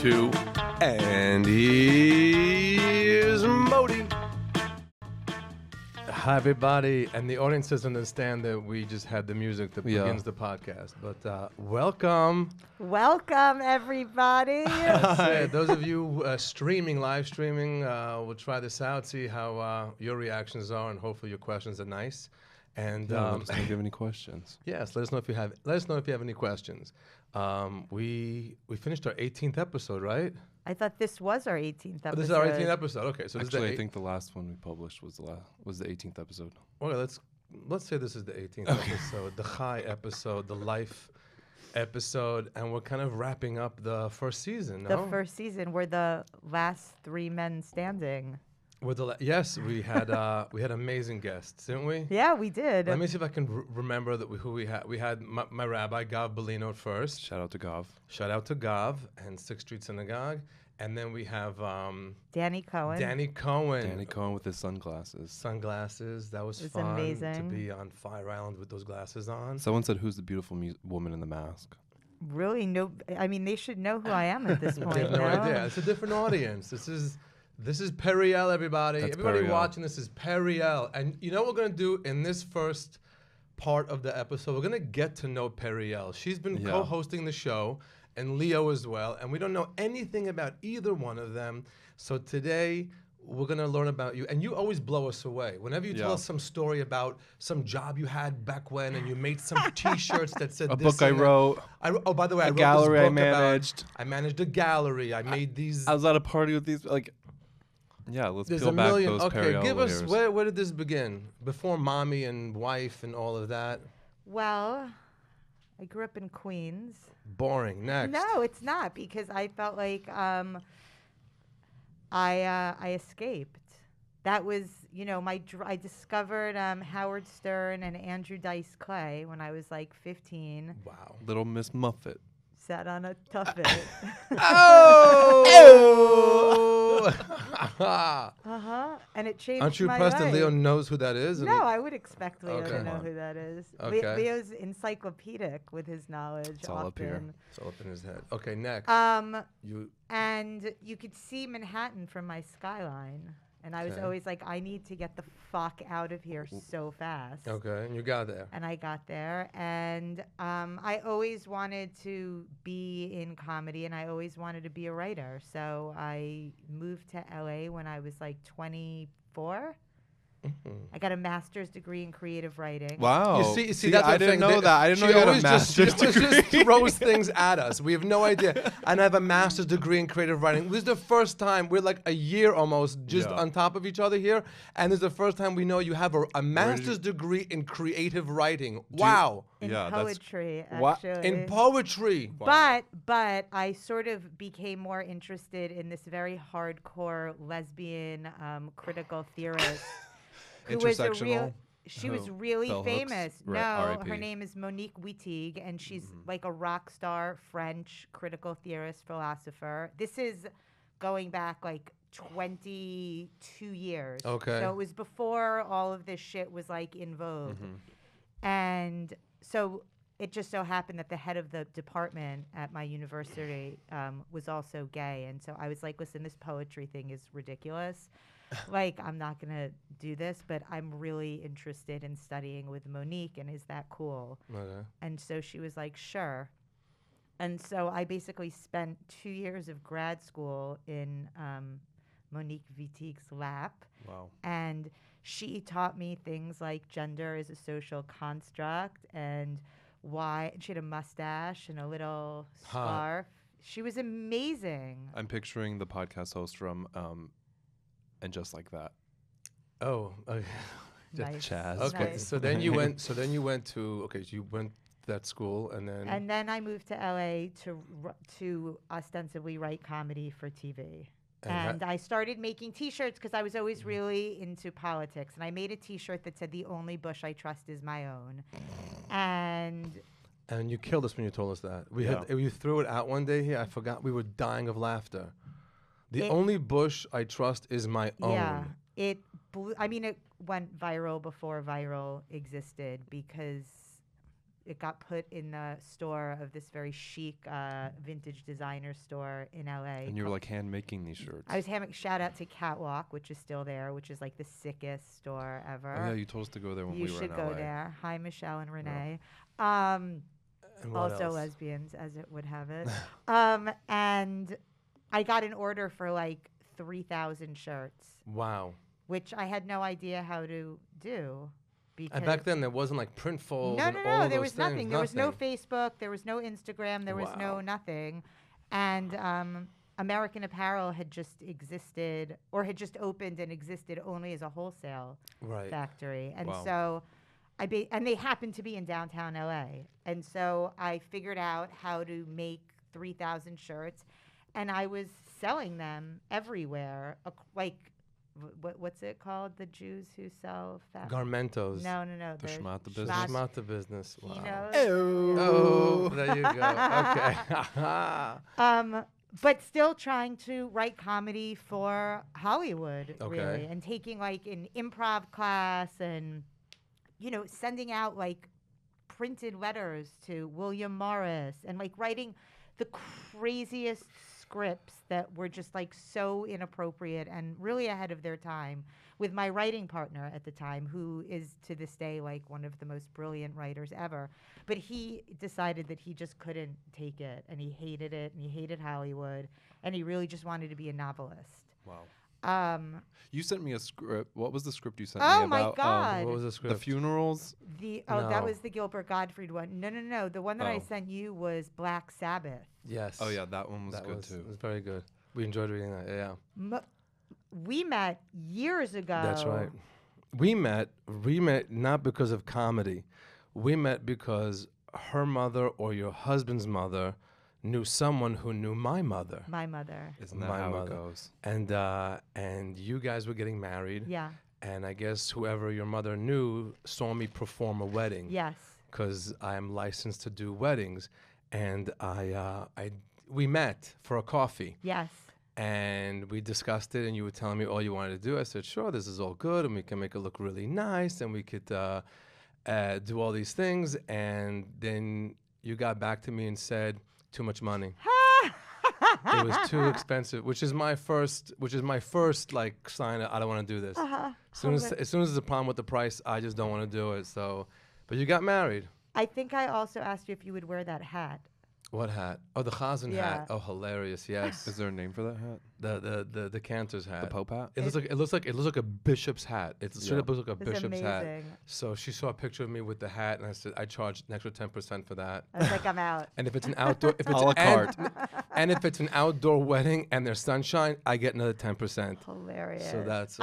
2, and here's Modi. Hi, everybody. And the audience doesn't understand that we just had the music that begins the podcast. But welcome. Welcome, everybody. That's it. Those of you live streaming, we'll try this out, see how your reactions are, and hopefully your questions are nice. And let us know if you have any questions. Yes, let us know if you have. Let us know if you have any questions. We finished our 18th episode, right? I thought this was our 18th episode. Oh, this is our 18th episode. Okay, so actually, I think the last one we published was the 18th episode. Okay, let's say this is the 18th episode, the Chai episode, the Life episode, and we're kind of wrapping up the first season. The first season. We're the last three men standing. Yes, we had amazing guests, didn't we? Yeah, we did. Let me see if I can remember who we had. We had my rabbi, Gav Bellino, at first. Shout out to Gav. Shout out to Gav and Sixth Street Synagogue. And then we have Danny Cohen. Danny Cohen with his sunglasses. That was fun. Amazing to be on Fire Island with those glasses on. Someone said, "Who's the beautiful woman in the mask?" Really? No. I mean, they should know who I am at this point. They have no idea. It's a different audience. This is Periel, everybody. That's everybody Periel. Watching this is Periel. And you know what we're going to do in this first part of the episode? We're going to get to know Periel. She's been co-hosting the show, and Leo as well. And we don't know anything about either one of them. So today, we're going to learn about you. And you always blow us away. Whenever you tell us some story about some job you had back when, and you made some T-shirts that said a this book I wrote. Oh, by the way, I wrote gallery this I book managed. I managed a gallery. I made these. I was at a party with these, yeah, let's There's peel a back million. those Okay, Periel give us layers. where did this begin? Before mommy and wife and all of that. Well, I grew up in Queens. Boring. Next. No, it's not, because I felt like I escaped. That was, I discovered Howard Stern and Andrew Dice Clay when I was like 15. Wow. Little Miss Muffet. Sat on a tuffet. Oh! And it changed Aren't you my impressed life. that Leo knows who that is? No, I would expect Leo Okay. to know who that is. Okay. Leo's encyclopedic with his knowledge. It's all up here. It's all up in his head. Okay, next. And you could see Manhattan from my skyline. And I was always like, I need to get the fuck out of here so fast. Okay, and you got there. And I got there. And I always wanted to be in comedy, and I always wanted to be a writer. So I moved to LA when I was like 24. I got a master's degree in creative writing. Wow. You see that's I didn't know that. I didn't know you had a master's degree. She just throws things at us. We have no idea. And I have a master's degree in creative writing. This is the first time we're like a year almost just on top of each other here. And this is the first time we know you have a master's degree in creative writing. Wow. In poetry, What? actually. In poetry. Wow. But I sort of became more interested in this very hardcore lesbian critical theorist. Who was she was really famous. Right, No, R.I.P. her name is Monique Wittig, and she's like a rock star French critical theorist, philosopher. This is going back like 22 years. Okay. So it was before all of this shit was like in vogue. And so it just so happened that the head of the department at my university was also gay. And so I was like, listen, this poetry thing is ridiculous. Like, I'm not going to do this, but I'm really interested in studying with Monique, and is that cool? Okay. And so she was like, sure. And so I basically spent 2 years of grad school in Monique Wittig's lap. Wow. And she taught me things like gender is a social construct, and why. And she had a mustache and a little scarf. She was amazing. I'm picturing the podcast host from And Just Like That. Oh, okay. Nice. Chaz. Okay, Nice. so then you went to you went to that school, and then And then I moved to LA to ostensibly write comedy for TV. And I started making T-shirts because I was always really into politics. And I made a T-shirt that said, "The only bush I trust is my own." And you killed us when you told us that. You threw it out one day here. I forgot. We were dying of laughter. The only bush I trust is my own. Yeah, it went viral before viral existed because it got put in the store of this very chic vintage designer store in LA. And you were like hand making these shirts. I was shout out to Catwalk, which is still there, which is like the sickest store ever. Oh yeah, you told us to go there when we were in LA. You should go there. Hi, Michelle and Renee. And Also else? lesbians, as it would have it. And I got an order for like 3,000 shirts, Wow. which I had no idea how to do. Because And back then there wasn't like print folds. no, and no, all no. of There those was nothing. things, There was no Facebook. There was no Instagram. There was no Wow. nothing. And American Apparel had just existed, or had just opened and existed only as a wholesale Right. factory. And Wow. so and they happened to be in downtown LA. And so I figured out how to make 3,000 shirts, and I was selling them everywhere. What's it called? The Jews who sell Garmentos. No. The schmata Schmata- business. Schmata business. Wow. You know? Oh, there you go. Okay. But still trying to write comedy for Hollywood, Okay. really, and taking like an improv class, and sending out like printed letters to William Morris, and like writing the craziest scripts that were just like so inappropriate and really ahead of their time, with my writing partner at the time, who is to this day like one of the most brilliant writers ever. But he decided that he just couldn't take it, and he hated it, and he hated Hollywood, and he really just wanted to be a novelist. Wow. Um, You sent me a script. What was the script you sent me oh about? my God. What was the The script? funerals. that No. was the Gilbert Gottfried one. No. The one that I Oh. sent you was Black Sabbath. Yes. Oh yeah, that one was That good was, too. it was very good. We enjoyed reading that. Yeah. We met years ago. That's right. We met not because of comedy. We met because her mother or your husband's mother knew someone who knew my mother. My mother. Isn't that My how mother. it goes? And you guys were getting married. Yeah. And I guess whoever your mother knew saw me perform a wedding. Yes. Because I am licensed to do weddings. And we met for a coffee. Yes. And we discussed it, and you were telling me all you wanted to do. I said, sure, this is all good, and we can make it look really nice, and we could do all these things. And then you got back to me and said, too much money. It was too expensive, which is my first like sign of, I don't want to do this. As soon as there's a problem with the price, I just don't want to do it. So, but you got married. I think I also asked you if you would wear that hat. What hat? Oh, the Chazan Yeah. hat. Oh, hilarious! Yes, Is there a name for that hat? the cantor's hat. The Pope hat? It looks like a bishop's hat. It straight up looks like a It's bishop's hat. amazing. So she saw a picture of me with the hat, and I said I charge an extra 10% for that. I was like, I'm out. And if it's an outdoor, if it's A la carte. and if it's an outdoor wedding and there's sunshine, I get another 10%. Hilarious. So that's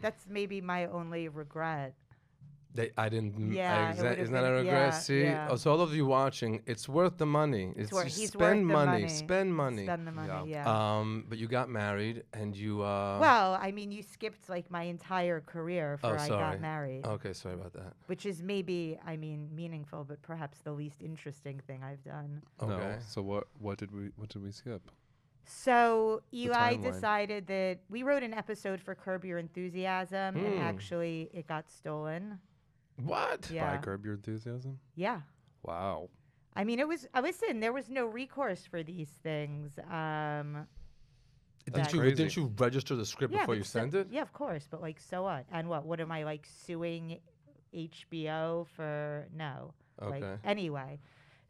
that's maybe my only regret. I didn't. Yeah, it would've isn't that a been- regret? yeah, See, yeah. Oh, so all of you watching, it's worth the money. It's worth- just he's spend worth the money, money. spend money. Spend the money, Yeah. yeah. But you got married, and you. Well, I mean, you skipped like my entire career Oh, before I sorry. got married, Okay, sorry about that. which is maybe, meaningful, but perhaps the least interesting thing I've done. Okay. No. So what did we skip? So Eli timeline. decided that we wrote an episode for Curb Your Enthusiasm, and Hmm. actually it got stolen. What? Yeah. By Curb Your Enthusiasm? Yeah. Wow. I mean, listen, there was no recourse for these things. Didn't you, crazy. didn't you register the script before but you sent it? Yeah, of course. But like, so what? And what am I like suing HBO for? No. Like, Okay. anyway,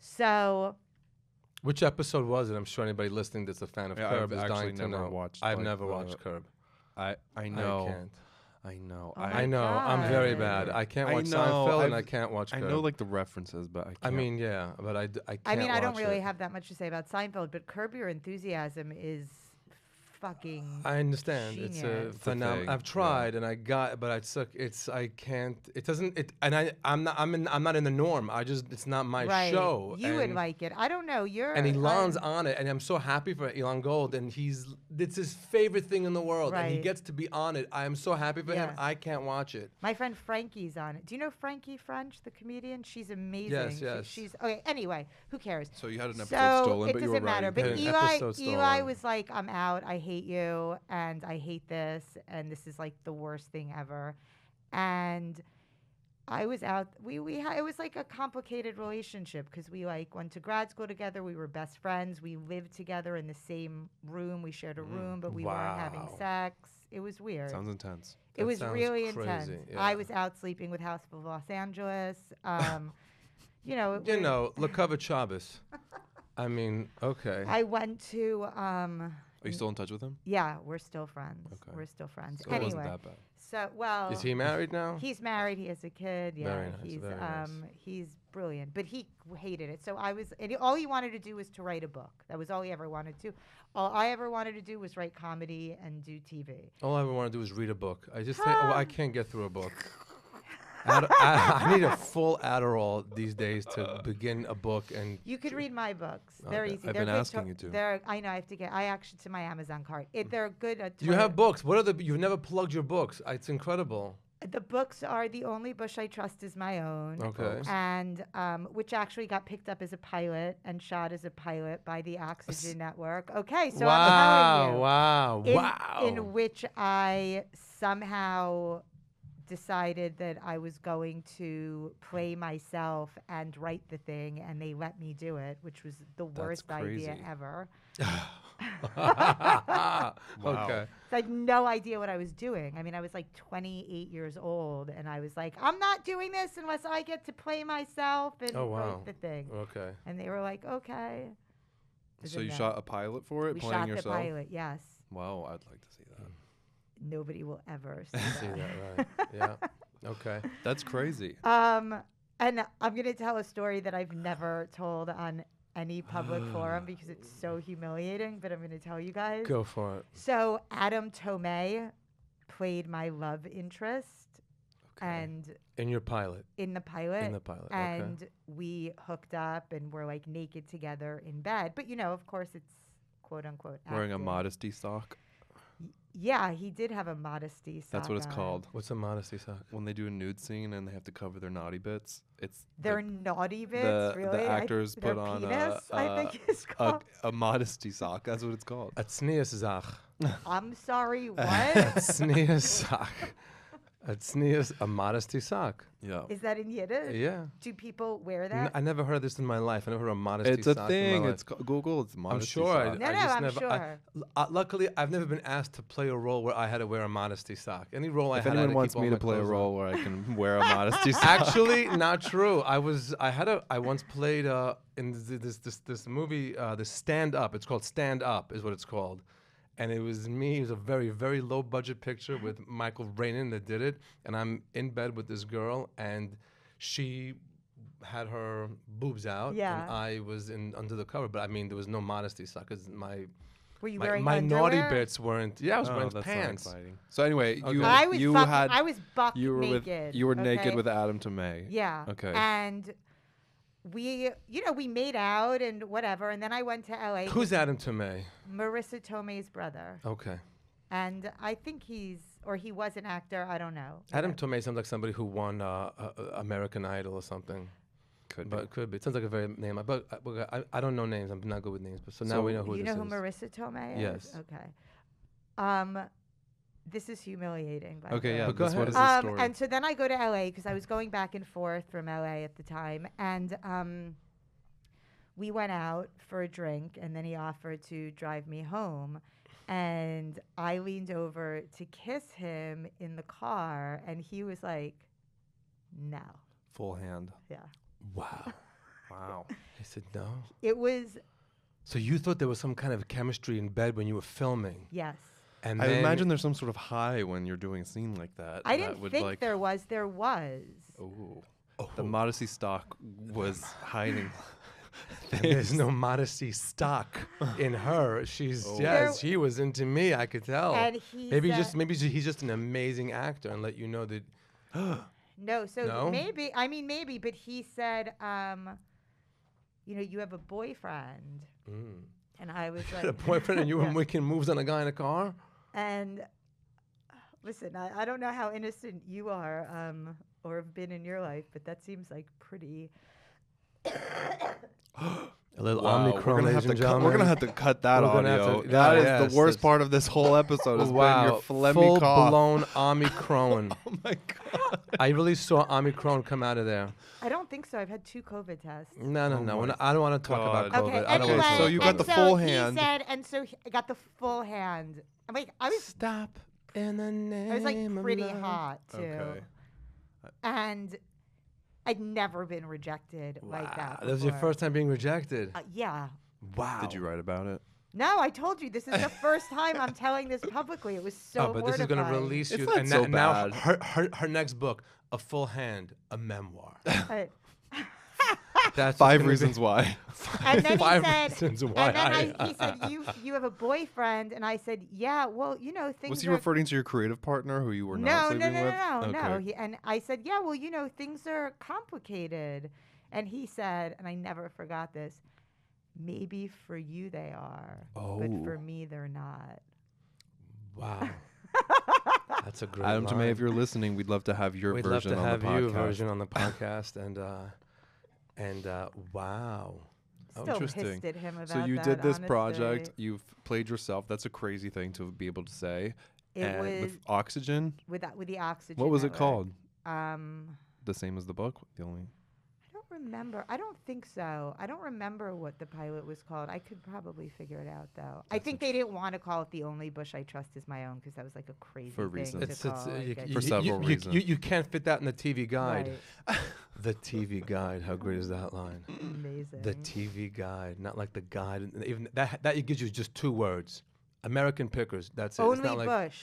so Which episode was it? I'm sure anybody listening that's a fan of Yeah, Curb I've is actually dying to never know. watched, I've like, never the- watched Curb. I know. I can't. I know. Oh my I know. I'm very God. bad. I can't I watch know, Seinfeld, and I I've- can't watch I Curb. know like the references, but I can't. I mean, yeah, but I can't I mean, I don't watch really it. have that much to say about Seinfeld, but Curb Your Enthusiasm is fucking. I understand. It's a genius. It's a phenomenon. thing, I've tried and I got, but I can't. It doesn't. I'm not in the norm. It's not my Right. show. You would and- like it. I don't know. And Elon's on it, and I'm so happy for Elon Gold, and it's his favorite thing in the world, and he Right. gets to be on it. I am so happy for him. Yeah. I can't watch it. My friend Frankie's on it. Do you know Frankie French, the comedian? She's amazing. Yes, yes. She's okay. Anyway, who cares? So you had an episode So stolen, it but you doesn't were matter. writing. But An Eli episode Eli stolen. was like, "I'm out. I hate you, and I hate this, and this is like the worst thing ever." And I was out. It was like a complicated relationship because we like went to grad school together. We were best friends. We lived together in the same room. We shared a room, but we weren't having sex. It was weird. Sounds intense. It was really crazy, intense. yeah. I was out sleeping with House of Los Angeles. La Covered Shabbos. I mean, okay. I went to. Are you still in touch with him? Yeah, we're still friends. Okay. We're still friends. So it wasn't that bad. So well. Is he married now? He's married. He has a kid. Yeah, Very nice, very nice. He's brilliant, but he hated it. So all he wanted to do was to write a book. That was all he ever wanted to. All I ever wanted to do was write comedy and do TV. All I ever want to do is read a book. I just think, I can't get through a book. I need a full Adderall these days to begin a book. And you could read my books. They're Okay. easy. I've They're been good asking you to. I know. I have to get. I actually to my Amazon cart. They're good. you have books. What are you've never plugged your books. It's incredible. The books are The Only Bush I Trust Is My Own. Okay. And which actually got picked up as a pilot and shot as a pilot by the Oxygen Network. Okay, so I'm telling you. Wow. In which I somehow decided that I was going to play myself and write the thing, and they let me do it, which was the worst idea crazy. ever. Okay. So I had no idea what I was doing. I mean, I was like 28 years old, and I was like, I'm not doing this unless I get to play myself and write the thing. Okay. And they were like, okay. So you shot a pilot for it, We playing shot yourself? the pilot, yes. Wow, I'd like to see that. Nobody will ever see See that. that, right? Yeah. Okay. That's crazy. And I'm going to tell a story that I've never told on any public forum because it's so humiliating, but I'm going to tell you guys. Go for it. So Adam Tomei played my love interest and In your pilot. in the pilot. In the pilot. And we hooked up and we're like naked together in bed. But of course it's quote unquote Wearing a acting. modesty sock. Yeah, he did have a modesty sock. That's what it's on. called. What's a modesty sock? When they do a nude scene and they have to cover their naughty bits, it's Their like naughty bits, the really? actors their put on penis, I think it's a, called. a modesty sock. That's what it's called. A Zach. I'm sorry, what? A sock. A modesty sock. Yeah. Is that in Yiddish? Yeah. Do people wear that? I never heard this in my life. I never heard a modesty It's a sock in my thing. life. It's Google. It's I'm modesty sure. sock. No, I just I'm never, sure. Luckily, I've never been asked to play a role where I had to wear a modesty sock. Any role I If had, I had anyone to wants keep all me my to play a clothes on. role where I can wear a modesty sock, Actually, not true. I once played in this movie, the Stand Up. It's called Stand Up, is what it's called. And it was me. It was a very, very low budget picture with Michael Rainin that did it. And I'm in bed with this girl, and she had her boobs out, Yeah. and I was under the cover. But I mean, there was no modesty sock. 'Cause Were you my wearing naughty underwear? bits weren't. Yeah, I was wearing that's pants. not exciting. So anyway, Okay. you I was you buck, had I was buck you were naked. you were naked okay? with Adam Tomei. Yeah. Okay. And we made out and whatever, and then I went to LA. Who's Adam Tomei? Marissa Tomei's brother, Okay. and I think he was an actor. I don't know. Adam Tomei sounds like somebody who won American Idol or something. Could But be. it could be. It sounds like a very name. But I don't know names. I'm not good with names. But so now we know who you this know is. who Marissa Tomei is? Yes. Okay. This is humiliating. By the Okay, way. yeah. But go What ahead. is the story? And so then I go to LA because I was going back and forth from LA at the time, and we went out for a drink, and then he offered to drive me home, and I leaned over to kiss him in the car, and he was like, "No." Full hand. Yeah. Wow. Wow. I said no. It was So you thought there was some kind of chemistry in bed when you were filming, yes. and I then imagine there's some sort of high when you're doing a scene like that. I that didn't would think like, there was. There was. Ooh. The modesty stock was hiding. there's no modesty stock in her. She's she was into me. I could tell. And he maybe said- he's just an amazing actor and let you know that. No, so No? maybe, but he said, you have a boyfriend. And I was Had a like, boyfriend and you were Yeah. making moves on a guy in a car. And listen, I don't know how innocent you are or have been in your life, but that seems like pretty. A little Wow, Omicron, we're gonna ladies have and to cut, gentlemen. we're gonna have to cut that We're gonna have audio. to- That is yes, the worst it's- part of this whole episode. Has been your phlegmy full cough. blown Omicron. Oh my god! I really saw Omicron come out of there. I don't think so. I've had 2 COVID tests. No. my I don't want to talk about God. COVID. Okay, I don't anyway, wanna so you got and the so full he hand. said, and so I got the full hand. I'm like, I was Stop in the name. I was like of pretty love. hot too. Okay. And I'd never been rejected like that. That was your before. first time being rejected. Yeah. Wow. Did you write about it? No, I told you this is the first time I'm telling this publicly. It was so But this is going to mortifying. release It's you. not And so now bad. her next book, A Full Hand, a memoir. I- That's 5 gonna be- reasons why. And then Five he said, reasons why and then he said, you have a boyfriend, and I said, yeah, well, you know, things Was he are. referring to your creative partner who you were No, not no, sleeping no, with? no, no. Okay. And I said, yeah, well, you know, things are complicated. And he said, and I never forgot this, maybe for you they are, but for Oh. me they're not. Wow. That's a great Adam line. Tomei, if you're listening, we'd love to have your We'd love version to on have the podcast. your version on the podcast. And wow. Still Interesting. pissed at him about So you that, did this honestly. project. You've played yourself. That's a crazy thing to be able to say. It And was with Oxygen. with the oxygen. What was it network. called? The same as the book. The only. I don't remember. I don't think so. I don't remember what the pilot was called. I could probably figure it out though. I think they didn't want to call it The Only Bush I Trust Is My Own because that was like a crazy For thing reasons. to It's, call. you, like, you- For you- several you- reasons. You can't fit that in the TV guide. Right. The TV guide. How great is that line? Amazing. The TV guide, not like the guide. And even that gives you just 2 words. American Pickers. That's it. It's Only not like Bush.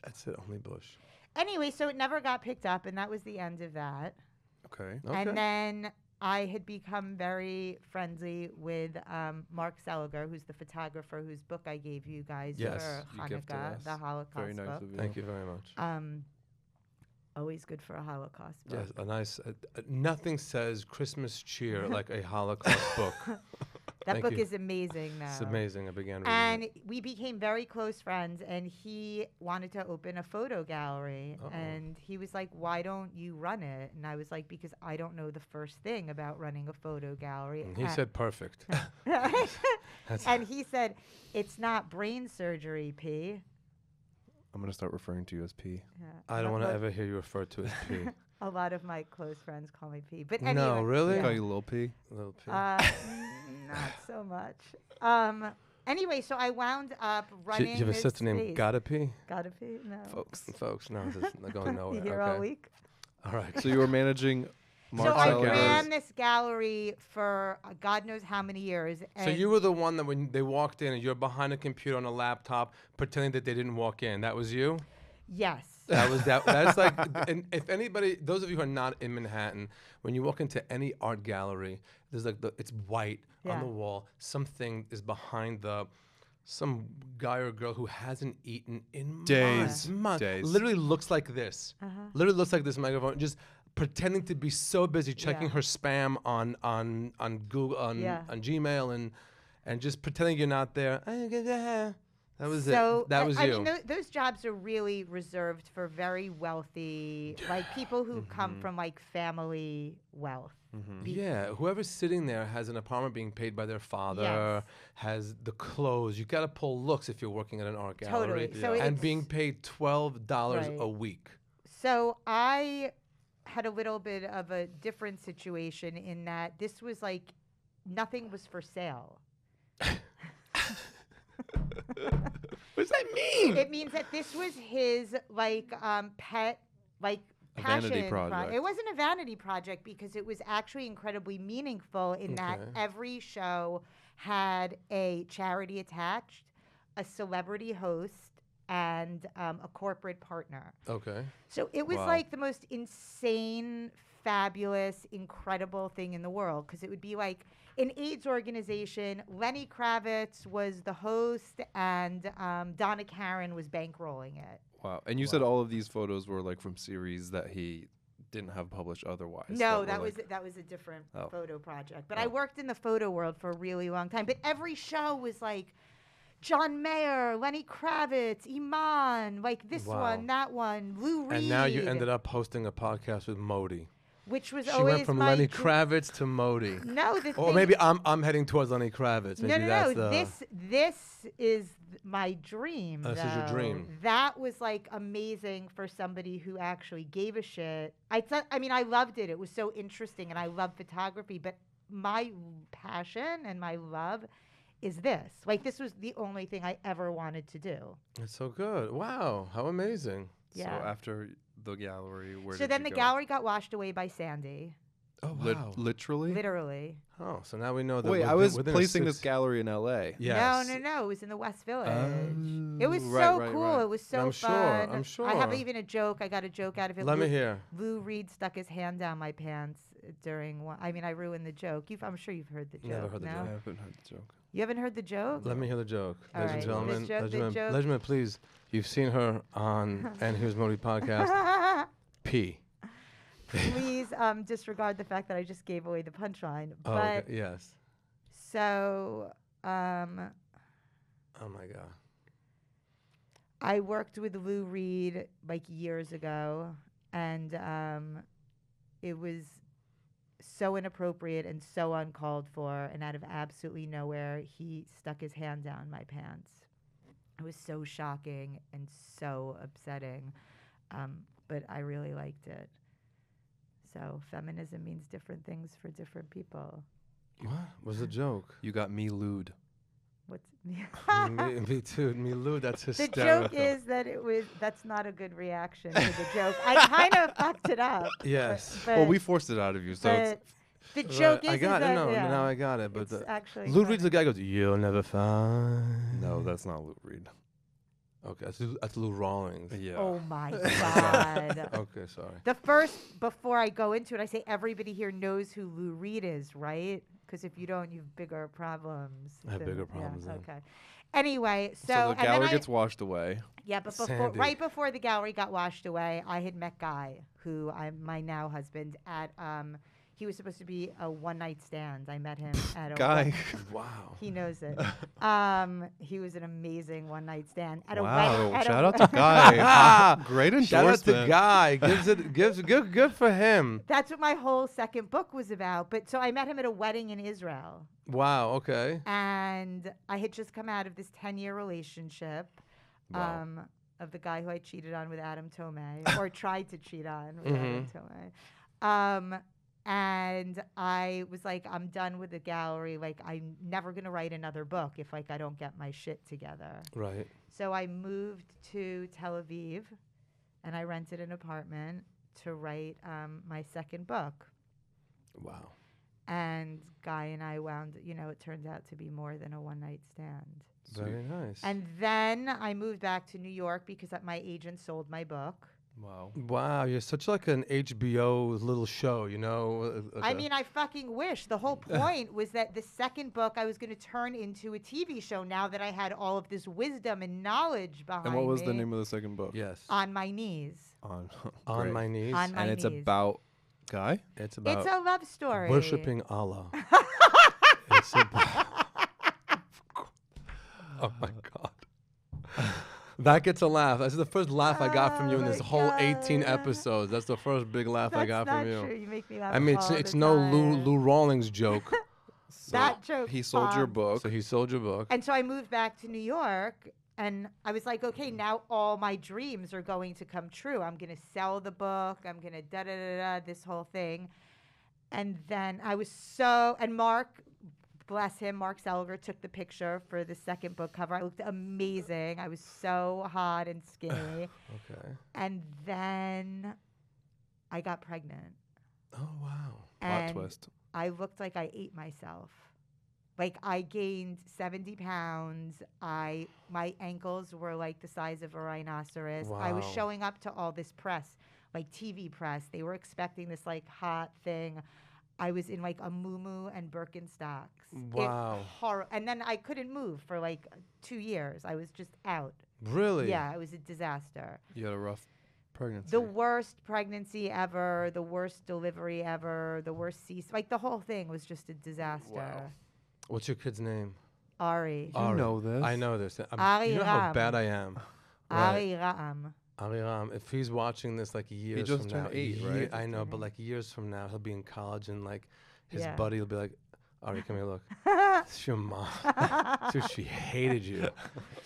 that's it. Only Bush. Anyway, so it never got picked up, and that was the end of that. Okay. And then I had become very friendly with Mark Seliger, who's the photographer whose book I gave you guys Yes, for you gifted Hanukkah, us. the Holocaust Very nice book. of you. Thank you very much. Always good for a Holocaust book. Yes, a nice. Nothing says Christmas cheer like a Holocaust book. That Thank book you. is amazing now. It's amazing. I began reading And it. we became very close friends, and he wanted to open a photo gallery. Uh-oh. And he was like, why don't you run it? And I was like, because I don't know the first thing about running a photo gallery. And he said perfect. And he said, it's not brain surgery, P. I'm gonna start referring to you as P. Yeah. I don't want to But ever hear you referred to as P. A lot of my close friends call me P. But No, anyway, really? Call you Lil P. Little P. not so much. Anyway, so I wound up Do running. you have a this sister named space. Gotta P? Gotta P? No. Folks, no, this is not going nowhere. You here okay. all week? All right. So you were managing Mark So I Seliger's- ran this gallery for God knows how many years. So and you were the one that when they walked in and you're behind a computer on a laptop pretending that they didn't walk in. That was you? Yes. That was that. That's like, and if anybody, those of you who are not in Manhattan, when you walk into any art gallery, there's like it's white on Yeah. the wall. Something is behind some guy or girl who hasn't eaten in Days. months. Days. Literally looks like this. Literally looks like this microphone. Just pretending to be so busy checking Yeah. her spam on Google on Gmail and just pretending you're not there. That was So it. That was I you. mean, those jobs are really reserved for very wealthy, like people who come from like family wealth. Yeah, whoever's sitting there has an apartment being paid by their father, Yes. has the clothes. You got to pull looks if you're working at an art gallery. Totally. So And it's- being paid $12 Right. a week. So I had a little bit of a different situation in that this was like nothing was for sale. What does that mean? It means that this was his like pet like A vanity passion project. It wasn't a vanity project because it was actually incredibly meaningful in that Okay. every show had a charity attached, a celebrity host, and a corporate partner. Okay. So it was Wow. like the most insane, fabulous, incredible thing in the world because it would be like an AIDS organization. Lenny Kravitz was the host, and Donna Karan was bankrolling it. Wow. And you said all of these photos were like from series that he didn't have published otherwise. No, were, that like- was a different Oh. photo project. But I worked in the photo world for a really long time. But every show was like John Mayer, Lenny Kravitz, Iman, like this Wow. one, that one, Lou Reed. And now you ended up hosting a podcast with Modi. which was She always went from my Lenny Kravitz to Modi. No, the Or thing, maybe I'm heading towards Lenny Kravitz. Maybe that's the... This is my dream. This is your dream. That was like amazing for somebody who actually gave a shit. I mean, I loved it. It was so interesting, and I love photography. But my passion and my love is this. Like, this was the only thing I ever wanted to do. It's so good. Wow, how amazing. So after the gallery, where So did then you the go? gallery got washed away by Sandy. Oh, wow. Literally? Literally. Oh, so now we know that. Wait, I was placing this gallery in L.A. Yes. No. It was in the West Village. Oh, It was right, so right, cool. right. It was so I'm fun. I'm sure. I have even a joke. I got a joke out of it. Let me hear. Lou Reed stuck his hand down my pants during one. I mean, I ruined the joke. I'm sure you've heard the joke. Never heard the no? joke. I haven't heard the joke. You haven't heard the joke? Let me hear the joke. All Ladies and right. gentlemen, The joke- Legendman, please. You've seen her on And Here's Modi podcast. P. Please disregard the fact that I just gave away the punchline. Oh, But okay. Yes. so Oh my God. I worked with Lou Reed like years ago, and it was so inappropriate and so uncalled for, and out of absolutely nowhere, he stuck his hand down my pants. It was so shocking and so upsetting, but I really liked it. So feminism means different things for different people. What was the joke? You got me lewd. What's me too. Me Lou, that's the hysterical. joke is that that's not a good reaction to the joke. I kind of fucked it up. Yes. But, Well, we forced it out of you, so it's the joke is I got is it. that, No, yeah, now I got it. But it's actually Lou funny. Reed's the guy who goes, "You'll never find." no, that's not Lou Reed. Okay, that's Lou Rawlings. Yeah. Oh my God. Okay, sorry. Before I go into it, I say everybody here knows who Lou Reed is, right? Because if you don't, you've bigger problems. I have than- bigger problems Yeah, then. okay. Anyway, So so the and then gallery I- gets washed away. Yeah, but Sandy. right before the gallery got washed away, I had met Guy, who I'm my now husband, at he was supposed to be a one-night stand. I met him at a Guy. Wow. He knows it. He was an amazing one-night stand at Wow. a Shout out to Guy. Great Shout out endorsement. to Guy. Gives good for him. That's what my whole second book was about. But so I met him at a wedding in Israel. Wow. Okay. And I had just come out of this 10-year relationship Wow. of the guy who I cheated on with Adam Tomei, or tried to cheat on with Adam Tomei. And I was like, I'm done with the gallery. Like, I'm never going to write another book if, like, I don't get my shit together. Right. So I moved to Tel Aviv, and I rented an apartment to write my second book. Wow. And Guy and I it turned out to be more than a one-night stand. Very nice. And then I moved back to New York because my agent sold my book. Wow. Wow, you're such like an HBO little show, you know? I mean, I fucking wish. The whole point was that the second book I was going to turn into a TV show now that I had all of this wisdom and knowledge behind me. And what was the name of the second book? Yes. On My Knees. On Great. my knees. On my And it's knees. about Guy? It's about It's a love story. worshiping Allah. It's about oh my God. That gets a laugh. That's the first laugh I got from you in this my whole 18 God. episodes. That's the first big laugh I got from That's not you. true. You make me laugh I mean, all it's the no time. Lou Rawlings joke. So That joke He sold your bombed. book. So he sold your book. And so I moved back to New York, and I was like, okay, now all my dreams are going to come true. I'm going to sell the book. I'm going to da-da-da-da, this whole thing. And then I was and Mark, bless him, Mark Seliger took the picture for the second book cover. I looked amazing. I was so hot and skinny. Okay. And then I got pregnant. Oh, wow. Plot And twist. I looked like I ate myself. Like, I gained 70 pounds. My ankles were like the size of a rhinoceros. I was Wow. showing up to all this press, like TV press. They were expecting this like hot thing. I was in like a muumuu and Birkenstocks. Wow. And then I couldn't move for like 2 years. I was just out. Really? Yeah, it was a disaster. You had a rough pregnancy. The worst pregnancy ever, the worst delivery ever, the worst like the whole thing was just a disaster. Wow. What's your kid's name? Ari. You know this. I know this. Ari you know how Ram. bad I am. Ari Ra'am. Ariram, if he's watching this like years just from now, turned 8, right? I know, but like years from now, he'll be in college and like his Yeah. buddy will be like, Ari, come here, look. It's your mom. Dude, she hated you.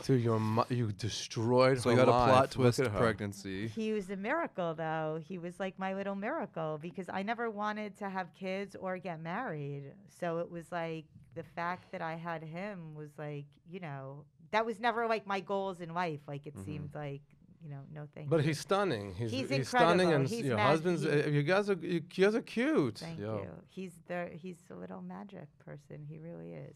Dude, your you destroyed So her you got a life. plot Look twist at her. pregnancy. He was a miracle, though. He was like my little miracle because I never wanted to have kids or get married. So it was like the fact that I had him was like, you know, that was never like my goals in life. Like it seemed like, you know, no thank But you. he's stunning. He's incredible. stunning, and He's your mag- husband's. he- You guys are cute. Thank Yo. you. He's a little magic person. He really is.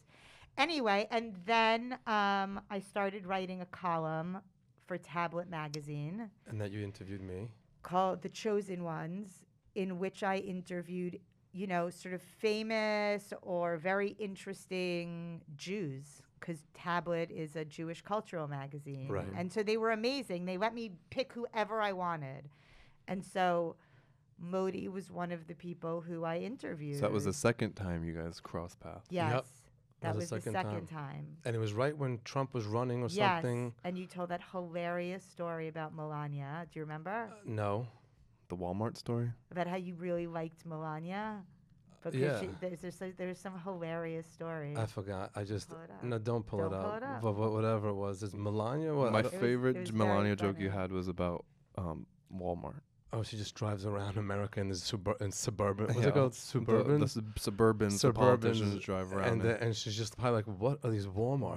Anyway, and then I started writing a column for Tablet magazine And that you interviewed me. called The Chosen Ones, in which I interviewed, you know, sort of famous or very interesting Jews, because Tablet is a Jewish cultural magazine. Right. And so they were amazing. They let me pick whoever I wanted. And so Modi was one of the people who I interviewed. So that was the second time you guys crossed paths. Yes. Yep. That was was the the second second time. And it was right when Trump was running or Yes. something. And you told that hilarious story about Melania. Do you remember? No. The Walmart story? About how you really liked Melania? Because Yeah. there's some hilarious story. I forgot. I just Pull it up. no. Don't pull Don't it pull up. it up. Whatever it was. Is Melania? What? My I don't- favorite it was very Melania joke you funny. had was about Walmart. Oh, she just drives around America in the suburban. What's Yeah. it called? Suburban. The suburbans, the politicians drive around. And she's just probably like, what are these Walmarts?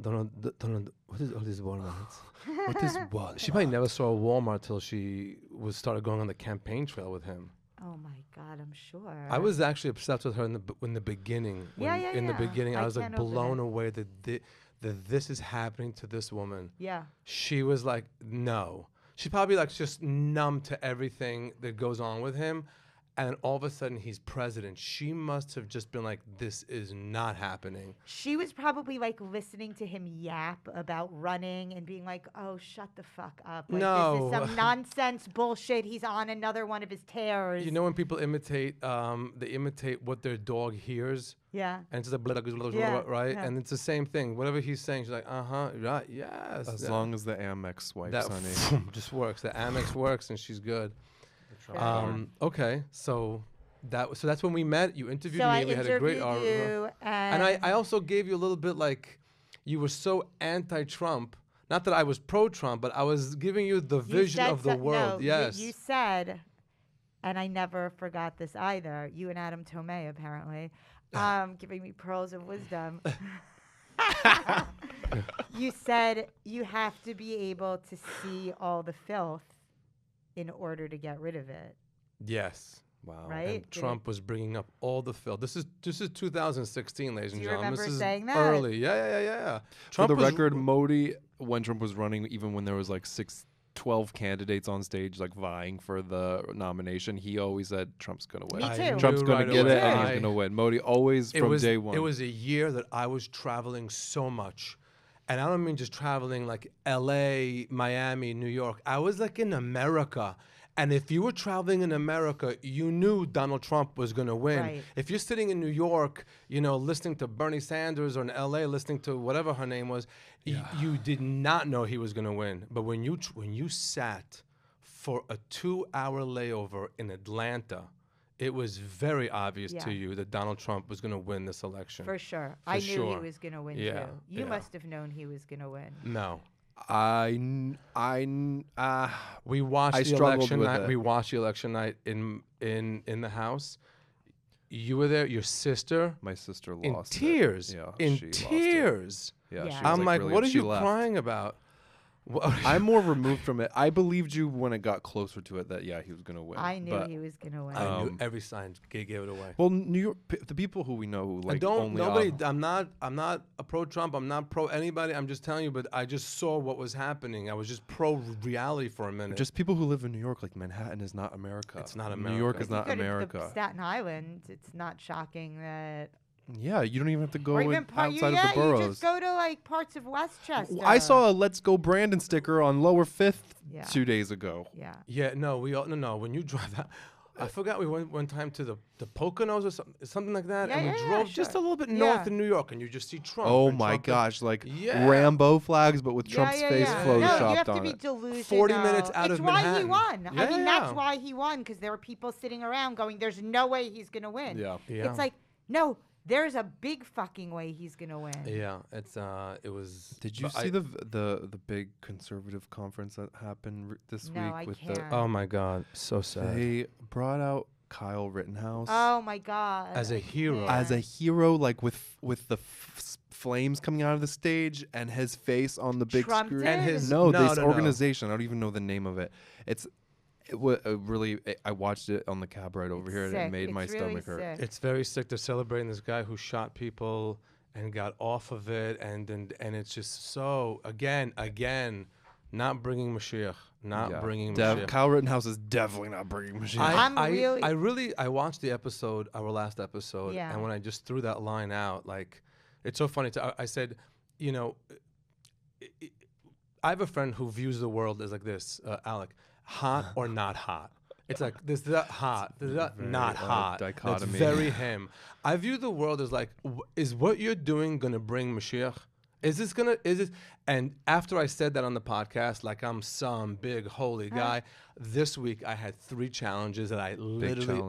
Donald, what is all these Walmarts? What is what? She probably never saw a Walmart till she started going on the campaign trail with him. Oh my God, I'm sure. I was actually obsessed with her in the beginning. Yeah, yeah, In the yeah. beginning, I I was like can't open blown it. away that this is happening to this woman. Yeah. She was like, no. She's probably like just numb to everything that goes on with him. And all of a sudden he's president. She must have just been like, this is not happening. She was probably like listening to him yap about running and being like, "Oh, shut the fuck up! Like, No. this is some nonsense bullshit. He's on another one of his tears." You know when people imitate, they imitate what their dog hears, Yeah. and it's just like blah, blah, blah, blah, Yeah, right? yeah. And it's the same thing. Whatever he's saying, she's like, right, yes. As long as the Amex swipes, that honey. just works. The Amex works, and she's good. Yeah. Okay, so that's when we met. You interviewed So me. I We had a great interviewed you, And I also gave you a little bit like, you were so anti-Trump. Not that I was pro-Trump, but I was giving you the You vision said of the world. no, Yes. You said, and I never forgot this either. You and Adam Tomei, apparently, giving me pearls of wisdom. You said you have to be able to see all the filth in order to get rid of it. Yes. Wow. Right? And Trump was bringing up all the filth. This is 2016, ladies and you gentlemen. remember This is saying that? early. Yeah. For the was- record, Modi, when Trump was running, even when there was like 12 candidates on stage like vying for the nomination, he always said Trump's gonna win. Me I too. knew Trump's gonna right get away. it and he's gonna win. Modi always from day one. It was a year that I was traveling so much. And I don't mean just traveling like LA, Miami, New York. I was like in America. And if you were traveling in America, you knew Donald Trump was going to win. Right. If you're sitting in New York, you know, listening to Bernie Sanders, or in LA listening to whatever her name was, you did not know he was going to win. But when you sat for a 2-hour layover in Atlanta, it was very obvious Yeah. to you that Donald Trump was going to win this election. For sure. I knew sure. he was going to win, Yeah, too. You yeah. must have known he was going to win. No. I We watched the struggled election with night. it. We watched the election night in the house. You were there. Your sister my sister in lost tears. It. Yeah, in she lost it. tears. Yeah, Yeah. she was, I'm like, really what are she you left. crying about? I'm more removed from it. I believed you when it got closer to it that he was gonna win. I knew but, he was going to win. I knew every sign gave it away. Well, New York, the people who we know who like And don't only nobody. I'm not a pro Trump. I'm not pro anybody. I'm just telling you. But I just saw what was happening. I was just pro reality for a minute. just people who live in New York. Like Manhattan is not America. It's not New York America. is not Go to America. Staten Island, it's not shocking that. Yeah, you don't even have to go Or in even outside of the you boroughs. just go to like parts of Westchester. I saw a "Let's Go Brandon" sticker on Lower Fifth Yeah. 2 days ago. Yeah. Yeah, no, we all no. When you drive that, I forgot we went one time to the Poconos or something like that, Yeah, and we yeah, drove sure. just a little bit north Yeah. in New York, and you just see Trump. Oh and my Trump gosh, like Yeah. Rambo flags, but with Trump's face No, you photoshopped have to on be it. delusional. 40 minutes out it's of why Manhattan. he won. I mean, that's Yeah. why he won, because there were people sitting around going, "There's no way he's gonna win." Yeah. Yeah. It's like, no, there's a big fucking way he's gonna win. Yeah, it was. Did you but see the big conservative conference that happened this No, week I with can't. Oh my God, so sad. they brought out Kyle Rittenhouse Oh my God. As a I hero. can't. as a hero, like with the flames coming out of the stage and his face on the big Trump screen. did? And his No, no, this no, no. organization. I don't even know the name of it. I watched it on the cab ride over It's here, and sick. it made my It's really stomach hurt. sick. It's very sick. They're celebrating this guy who shot people and got off of it, and it's just so again, not bringing Mashiach, not bringing Mashiach. Kyle Rittenhouse is definitely not bringing Mashiach. I watched the episode, our last episode, Yeah. and when I just threw that line out, like, it's so funny. I said, you know, I have a friend who views the world as like this, Alec, hot or not hot. It's like there's that hot, there's that Very, not hot. dichotomy. That's very him. I view the world as like, is what you're doing gonna bring Mashiach? Is this? And after I said that on the podcast, like I'm some big holy guy, this week I had 3 challenges that I literally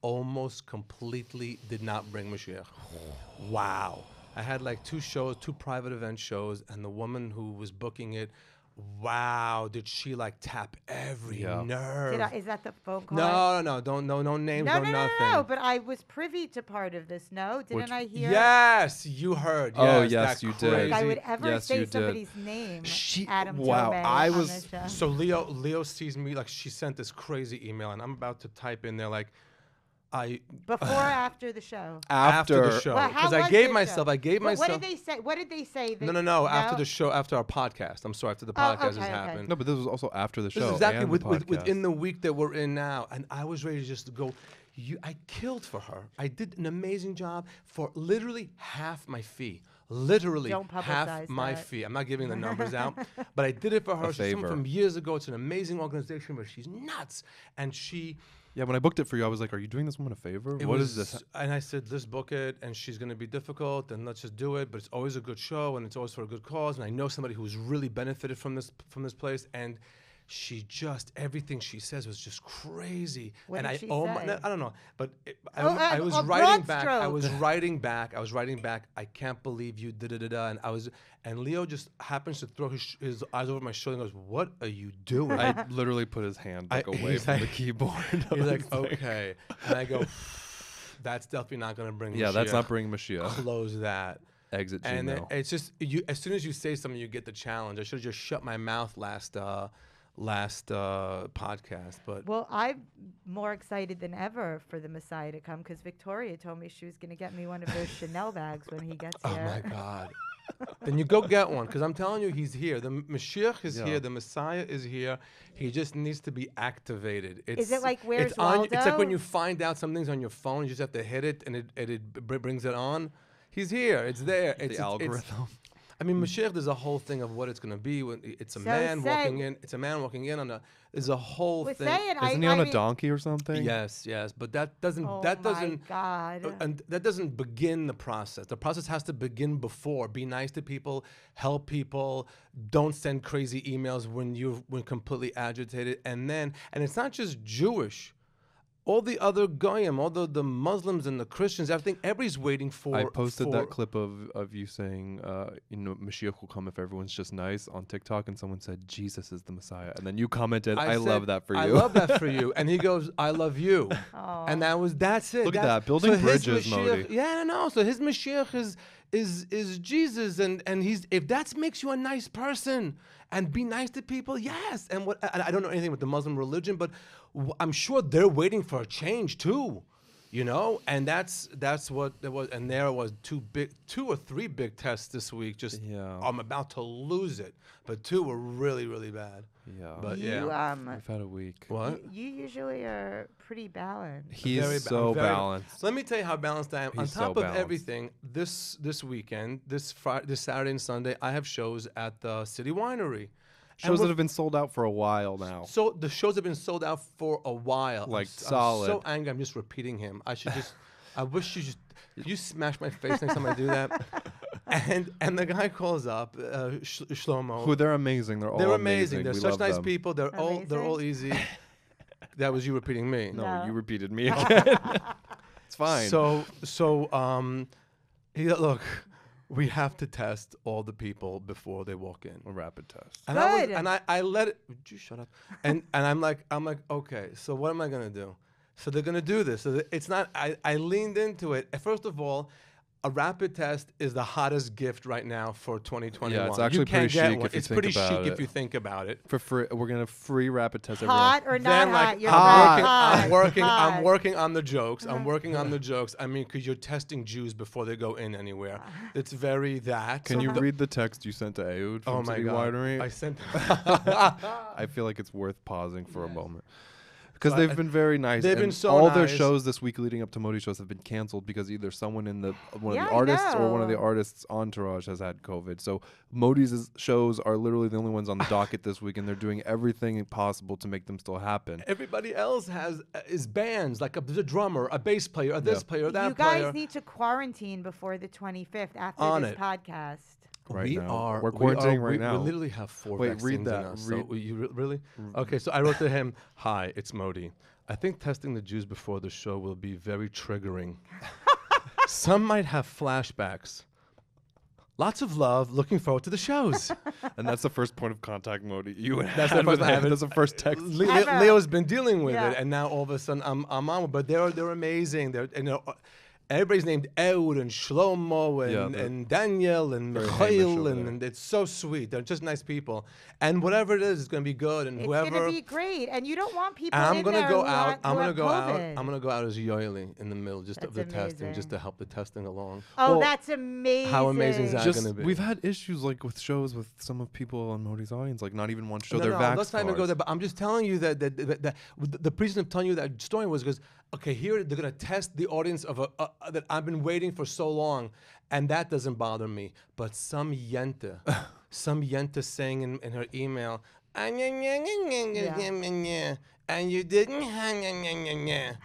almost completely did not bring Mashiach. Wow. I had like 2 private event shows, and the woman who was booking it, wow, did she like tap every nerve? Is that the phone call? No, no names, nothing. No, but I was privy to part of this. No, didn't I hear? Yes, you heard. Oh, yes, yes, that you did. crazy- Like I would ever Yes, say you did. somebody's name. Adam wow, Tomei I on was- this show. So Leo sees me, like she sent this crazy email, and I'm about to type in there like, Before or after the show? after the show, Well, how because I was gave the myself. show? I gave What myself. did they say? What did they say? No. After the show, after our podcast. I'm sorry, after the podcast has happened. No, but this was also after the This show. is exactly and the within podcast. the week that we're in now, and I was ready to just go. I killed for her. I did an amazing job for literally half my fee. Literally Don't half publicize my that. fee. I'm not giving the numbers out, but I did it for her. A She's someone favor. from years ago. It's an amazing organization, but she's nuts. And she. Yeah, when I booked it for you, I was like, "Are you doing this woman a favor? What is this?" And I said, let's book it, and she's going to be difficult, and let's just do it. But it's always a good show, and it's always for a good cause. And I know somebody who's really benefited from this place, and she just everything she says was just crazy. What and did she I say? don't know, but Oh, I was a writing broad back. stroke. I was writing back. I can't believe you da da da da. And Leo just happens to throw his eyes over my shoulder and goes, "What are you doing?" I literally put his hand like away he's from like- the keyboard. He's like, "Okay," and I go, "That's definitely not going to bring." "Yeah, that's Mashiach. not bringing Mashiach." Close that. Exit And Gmail. it's just you. As soon as you say something, you get the challenge. I should have just shut my mouth last podcast, but Well, I'm more excited than ever for the Messiah to come because Victoria told me she was going to get me one of those Chanel bags when he gets oh here. my God. Then you go get one, because I'm telling you, he's here. The Mashiach is Yeah. here. The Messiah is here. He just needs to be activated. Is it like Where's it's on, It's like when Waldo? you find out something's on your phone, you just have to hit it, and it brings it on. He's here. It's there. The algorithm. I mean, Mashiach, there's a whole thing of what it's going to be. It's a So man say- walking in. It's a man walking in on a. There's a whole Well, thing. say it. Isn't he on a donkey or something? Yes, but that doesn't. Oh that my doesn't. God. And that doesn't begin the process. The process has to begin before. Be nice to people, help people. Don't send crazy emails when completely agitated. And it's not just Jewish. All the other goyim, all the Muslims and the Christians, everybody's waiting for. I posted that clip of you saying, Mashiach will come if everyone's just nice on TikTok, and someone said Jesus is the Messiah, and then you commented, I love said, that for you. I love that for you, and he goes, I love you, Oh. and that's it. Look at That's- that, building his bridges, Mashiach- Modi. Yeah, no. So his Mashiach is Jesus, and he's if that makes you a nice person and be nice to people, yes. And I don't know anything with the Muslim religion, but I'm sure they're waiting for a change too. And that's what it was. And there was 2 or 3 big tests this week. Just I'm about to lose it, but 2 were really, really bad. Yeah. But You, I've had a week. what? You usually are pretty balanced. He's Very so balanced. Let me tell you how balanced I am. On He's so top of balanced. everything, this weekend, this Saturday and Sunday, I have shows at the City Winery, Shows that have been sold out for a while now. So the shows have been sold out for a while. Like, I'm solid. so angry. I'm just repeating him. I wish you smash my face next time I do that. And the guy calls up, Shlomo. Who they're amazing. They're amazing. They're We such love nice them. people. They're all easy. That was you repeating me. No, you repeated me again. It's fine. So look, we have to test all the people before they walk in. A rapid test. And I let it. Would you shut up? And I'm like, okay. So what am I gonna do? So they're gonna do this. So it's not. I leaned into it. First of all, a rapid test is the hottest gift right now for 2021. Yeah, it's actually pretty chic if you It's think pretty about chic it. if you think about it. For free, we're gonna free rapid test Hot everyone. or not Then, hot? You're I'm working on the jokes. I'm Uh-huh. working on the jokes. I mean, because you're testing Jews before they go in anywhere. It's very that. Can you read the text you sent to Ehud from Oh my City God! Winery? I sent. I feel like it's worth pausing for a moment. Because they've been very nice. They've been and so all their nice. shows this week leading up to Modi shows have been canceled because either someone in one Yeah, of I the artists or one of the know. artists' entourage has had COVID. So Modi's shows are literally the only ones on the docket this week, and they're doing everything possible to make them still happen. Everybody else is bands. Like there's a drummer, a bass player, a this player, that You player. guys need to quarantine before the 25th after On this it. podcast. Right now. We're quarantining right now. We literally have 4 Wait, vaccines read that. in us. Read- So you really? Okay, so I wrote to him, "Hi, it's Modi. I think testing the Jews before the show will be very triggering. Some might have flashbacks. Lots of love. Looking forward to the shows." And that's the first point of contact, Modi. You and That's the first I have it. That's the first text. Ever. Leo's been dealing with Yeah. it, and now all of a sudden I'm on. But they're amazing. Everybody's named Ehud and Shlomo and Daniel and Very Michael, Hamish over there. and it's so sweet. They're just nice people. And whatever it is, it's going to be good. And It's whoever. gonna be great, and you don't want people. And I'm in gonna there go who out. have- I'm who gonna have go out. COVID. I'm gonna go out as Yoeli in the middle, just of the That's testing, just amazing. to help the testing along. Oh, Well, that's amazing. How amazing is that Just gonna be? we've had issues like with shows with some of people on Modi's audience, like not even one show No, their vax let's not even go cards. there. But I'm just telling you that the reason of telling you that story was because here they're gonna test the audience of that I've been waiting for so long, and that doesn't bother me. But some yenta saying in her email, and you didn't.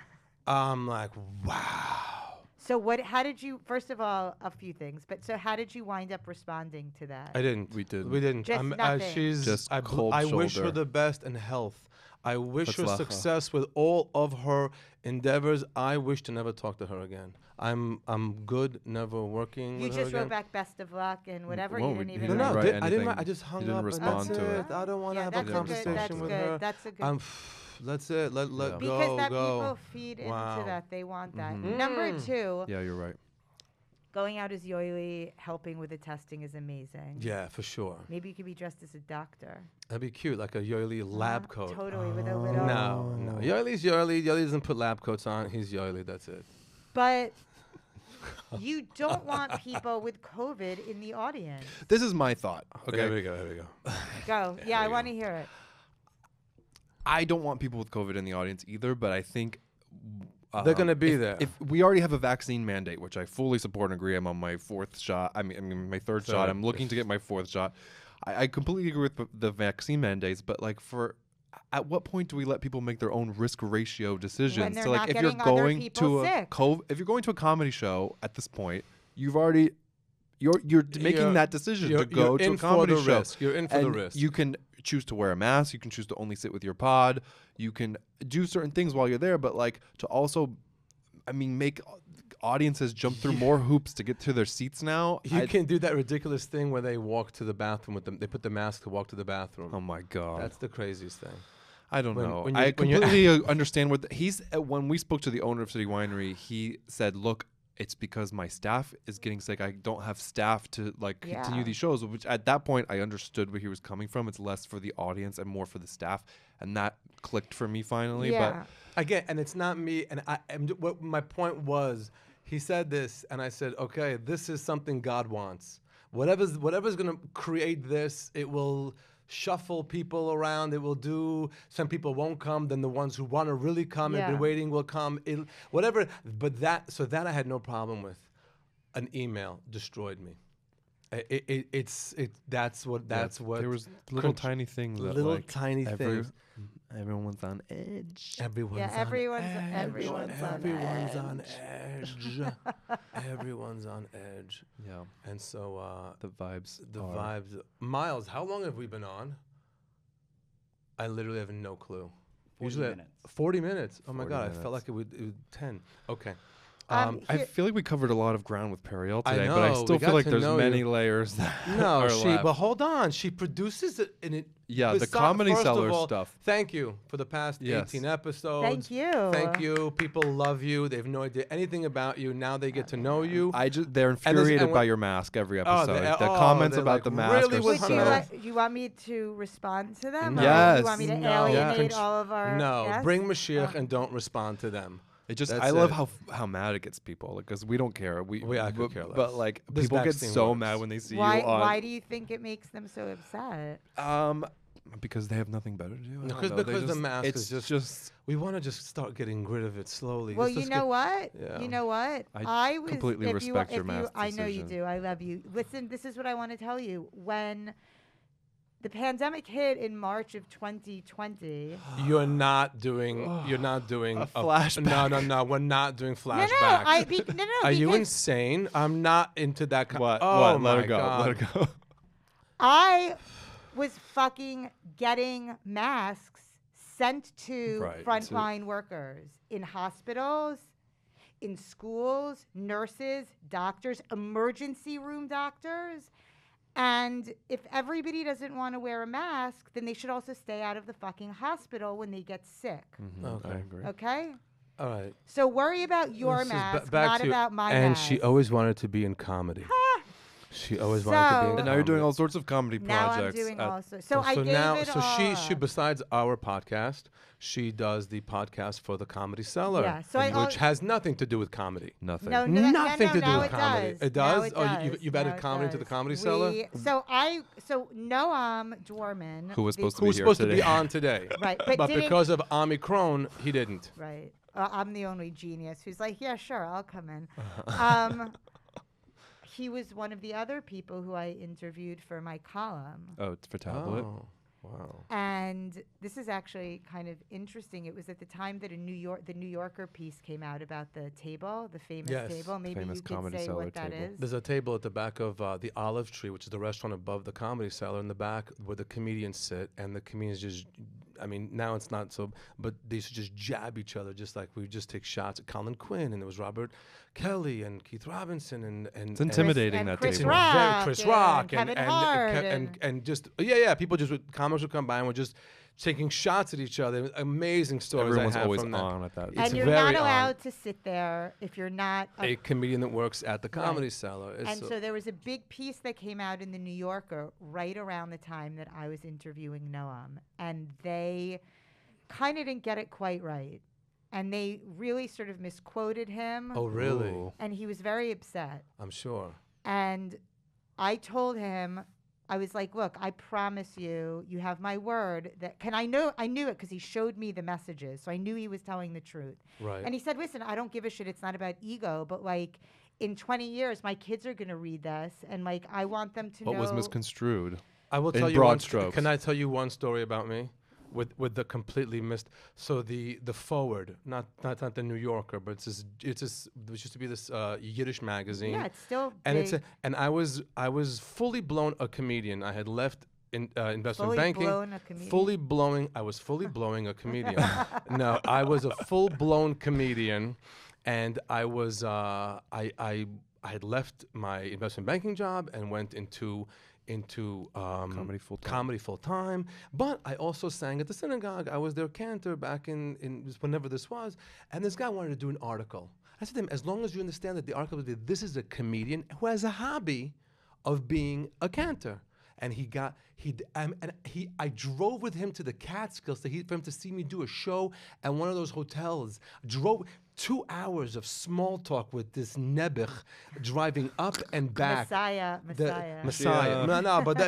I'm like, wow. So how did you? First of all, a few things. But so how did you wind up responding to that? I didn't. We didn't. We didn't. Just nothing. Just I cold wish her shoulder. the best and health. I wish her Hatzlacha. success with all of her endeavors. I wish to never talk to her again. I'm good, never working You with her just again. wrote back best of luck and whatever. Well, You didn't he even. didn't No, write I didn't. anything. I just hung He didn't up. respond and to that's it. I don't want to Yeah, have that's a a good. conversation That's with good. her. That's a good. That's it. Let Yeah. go. Because that go. people feed into Wow. that. They want that. Mhm. Number 2, Yeah, you're right. going out as Yoeli, helping with the testing is amazing. Yeah, for sure. Maybe you could be dressed as a doctor. That'd be cute, like a Yoeli lab coat. Totally, with a little. No. Yoeli's Yoeli. Yoeli doesn't put lab coats on. He's Yoeli. That's it. But you don't want people with COVID in the audience. This is my thought. Okay. Here we go. Here we go. Go. Yeah, I want to hear it. I don't want people with COVID in the audience either, but I think They're gonna be if- there. If we already have a vaccine mandate, which I fully support and agree, I'm on my 4th shot. I mean my third shot. I'm looking to get my 4th shot. I completely agree with the vaccine mandates, but like at what point do we let people make their own risk ratio decisions? they're So like not if you're getting other going people to sick. if you're going to a comedy show at this point, you've already you're making You're- that decision to You're go to in a comedy for the show. risk. You're in for the And risk. you can choose to wear a mask. You can choose to only sit with your pod. You can do certain things while you're there, but like to also, make audiences jump through more hoops to get to their seats now. You can do that ridiculous thing where they walk to the bathroom with them. They put the mask to walk to the bathroom. Oh my God. That's the craziest thing. I don't when- know. when I you- when you're- completely understand what when we spoke to the owner of City Winery, he said, look, it's because my staff is getting sick. I don't have staff to continue Yeah. these shows, which at that point I understood where he was coming from. It's less for the audience and more for the staff. And that clicked for me finally. Yeah. Again, and it's not me. And what my point was, he said this, and I said, okay, this is something God wants. Whatever's going to create this, it will shuffle people around. It will do. Some people won't come. Then the ones who want to really come and Yeah. been waiting will come. Whatever. But that I had no problem with. An email destroyed me. That's what There was little tiny things. Little tiny things. Everyone's on edge. Everyone's on edge. Everyone's on edge. Yeah. And so The vibes. Miles, how long have we been on? I literally have no clue. 40 minutes. 40 minutes. Oh my 40 God, I minutes. felt like it would 10. Okay. I feel like we covered a lot of ground with Periel I today, but I know, still we feel got like to there's know many you. layers that No, are left. but hold on. She produces it in it. Yeah, the Comedy first of Cellar all, stuff. Thank you for the past Yes. 18 episodes. Thank you. Thank you. People love you. They have no idea anything about you. Now they get to know you. They're infuriated by your mask every episode. The comments about like, the mask really are would Would so... you want me to respond to them? No. Or Yes. You want me to No. alienate Yeah. all of our No, guests? bring Mashiach and don't respond to them. I love how mad it gets people because we don't care. I could care less. But like This people get vaccine so works. mad when they see Why? you on. Why do you think it makes them so upset? Because they have nothing better to do. I don't know. Because They the mask it's is just. We want to just start getting rid of it slowly. Well, Just you let's know get- what? Yeah. You know what? I was completely if respect you, your if you, mask I know you decision. do. I love you. Listen, this is what I want to tell you. When the pandemic hit in March of 2020. You're not doing a flashback. No, we're not doing flashbacks. No. Are you because insane? I'm not into that kind. What? Oh What? my Let it go. God. Let it go. I was fucking getting masks sent to Right, frontline workers in hospitals, in schools, nurses, doctors, emergency room doctors. And if everybody doesn't want to wear a mask, then they should also stay out of the fucking hospital when they get sick. Okay. I agree. Okay? All right. So worry about your This is mask, back not to you. about my And mask. she always wanted to be in comedy. She always wanted to be in So- comedy. And now you're doing all sorts of comedy now projects. I'm doing at- also. So I gave it so all she up. besides our podcast, she does the podcast for the Comedy Cellar, Yeah, so I which has nothing to do with comedy. Nothing. No, Nothing to do now with it comedy. Does. It does? Now it Oh, does. you've Now added it comedy to the does. Comedy Cellar? So Noam Dworman, Who was supposed to be Who's here supposed to today. be on today. right? But, But didn't- because of Omicron, he didn't. right, I'm the only genius who's like, yeah, sure, I'll come in. He was one of the other people who I interviewed for my column. Oh, it's for tablet. Oh, wow. And this is actually kind of interesting. It was at the time that the New Yorker piece came out about the table, the famous Yes. table. Maybe Famous you could Comedy say Cellar what that table. is. There's a table at the back of the Olive Tree, which is the restaurant above the Comedy Cellar, in the back where the comedians sit, and the comedians just, I mean, now it's not so, but they used to just jab each other, just like we would just take shots at Colin Quinn, and there was Robert Kelly and Keith Robinson, and It's intimidating and that Chris table. Rock. Chris and Rock Kevin Hart and just people just comics would come by and were just taking shots at each other. Amazing stories. Everyone's I have always from that. on at that. It's And you're very not on. allowed to sit there if you're not A comedian that works at the Comedy Right. Cellar. And so there was a big piece that came out in the New Yorker right around the time that I was interviewing Noam, and they kind of didn't get it quite right, and they really sort of misquoted him. Oh, really? Ooh. And he was very upset. I'm sure. And I told him, I was like, look, I promise you, you have my word that I knew it because he showed me the messages. So I knew he was telling the truth. Right. And he said, listen, I don't give a shit. It's not about ego, but like in 20 years, my kids are going to read this. And like, I want them to know. What was misconstrued? I will in tell you broad one. strokes. Can I tell you one story about me, with the completely missed? So the Forward, not the New Yorker, but it's this. There used to be this Yiddish magazine. Yeah, it's still And big. and I was fully blown a comedian. I had left investment Fully banking. blown a comedian? I was fully blowing a comedian. No, I was a full blown comedian, and I was I had left my investment banking job and went into Comedy full-time. Comedy full time. But I also sang at the synagogue. I was their cantor back in whenever this was, and this guy wanted to do an article. I said to him, as long as you understand that the article is this is a comedian who has a hobby of being a cantor. And I drove with him to the Catskills for him to see me do a show at one of those hotels. 2 hours of small talk with this Nebuch driving up and back. Messiah. Yeah. No, but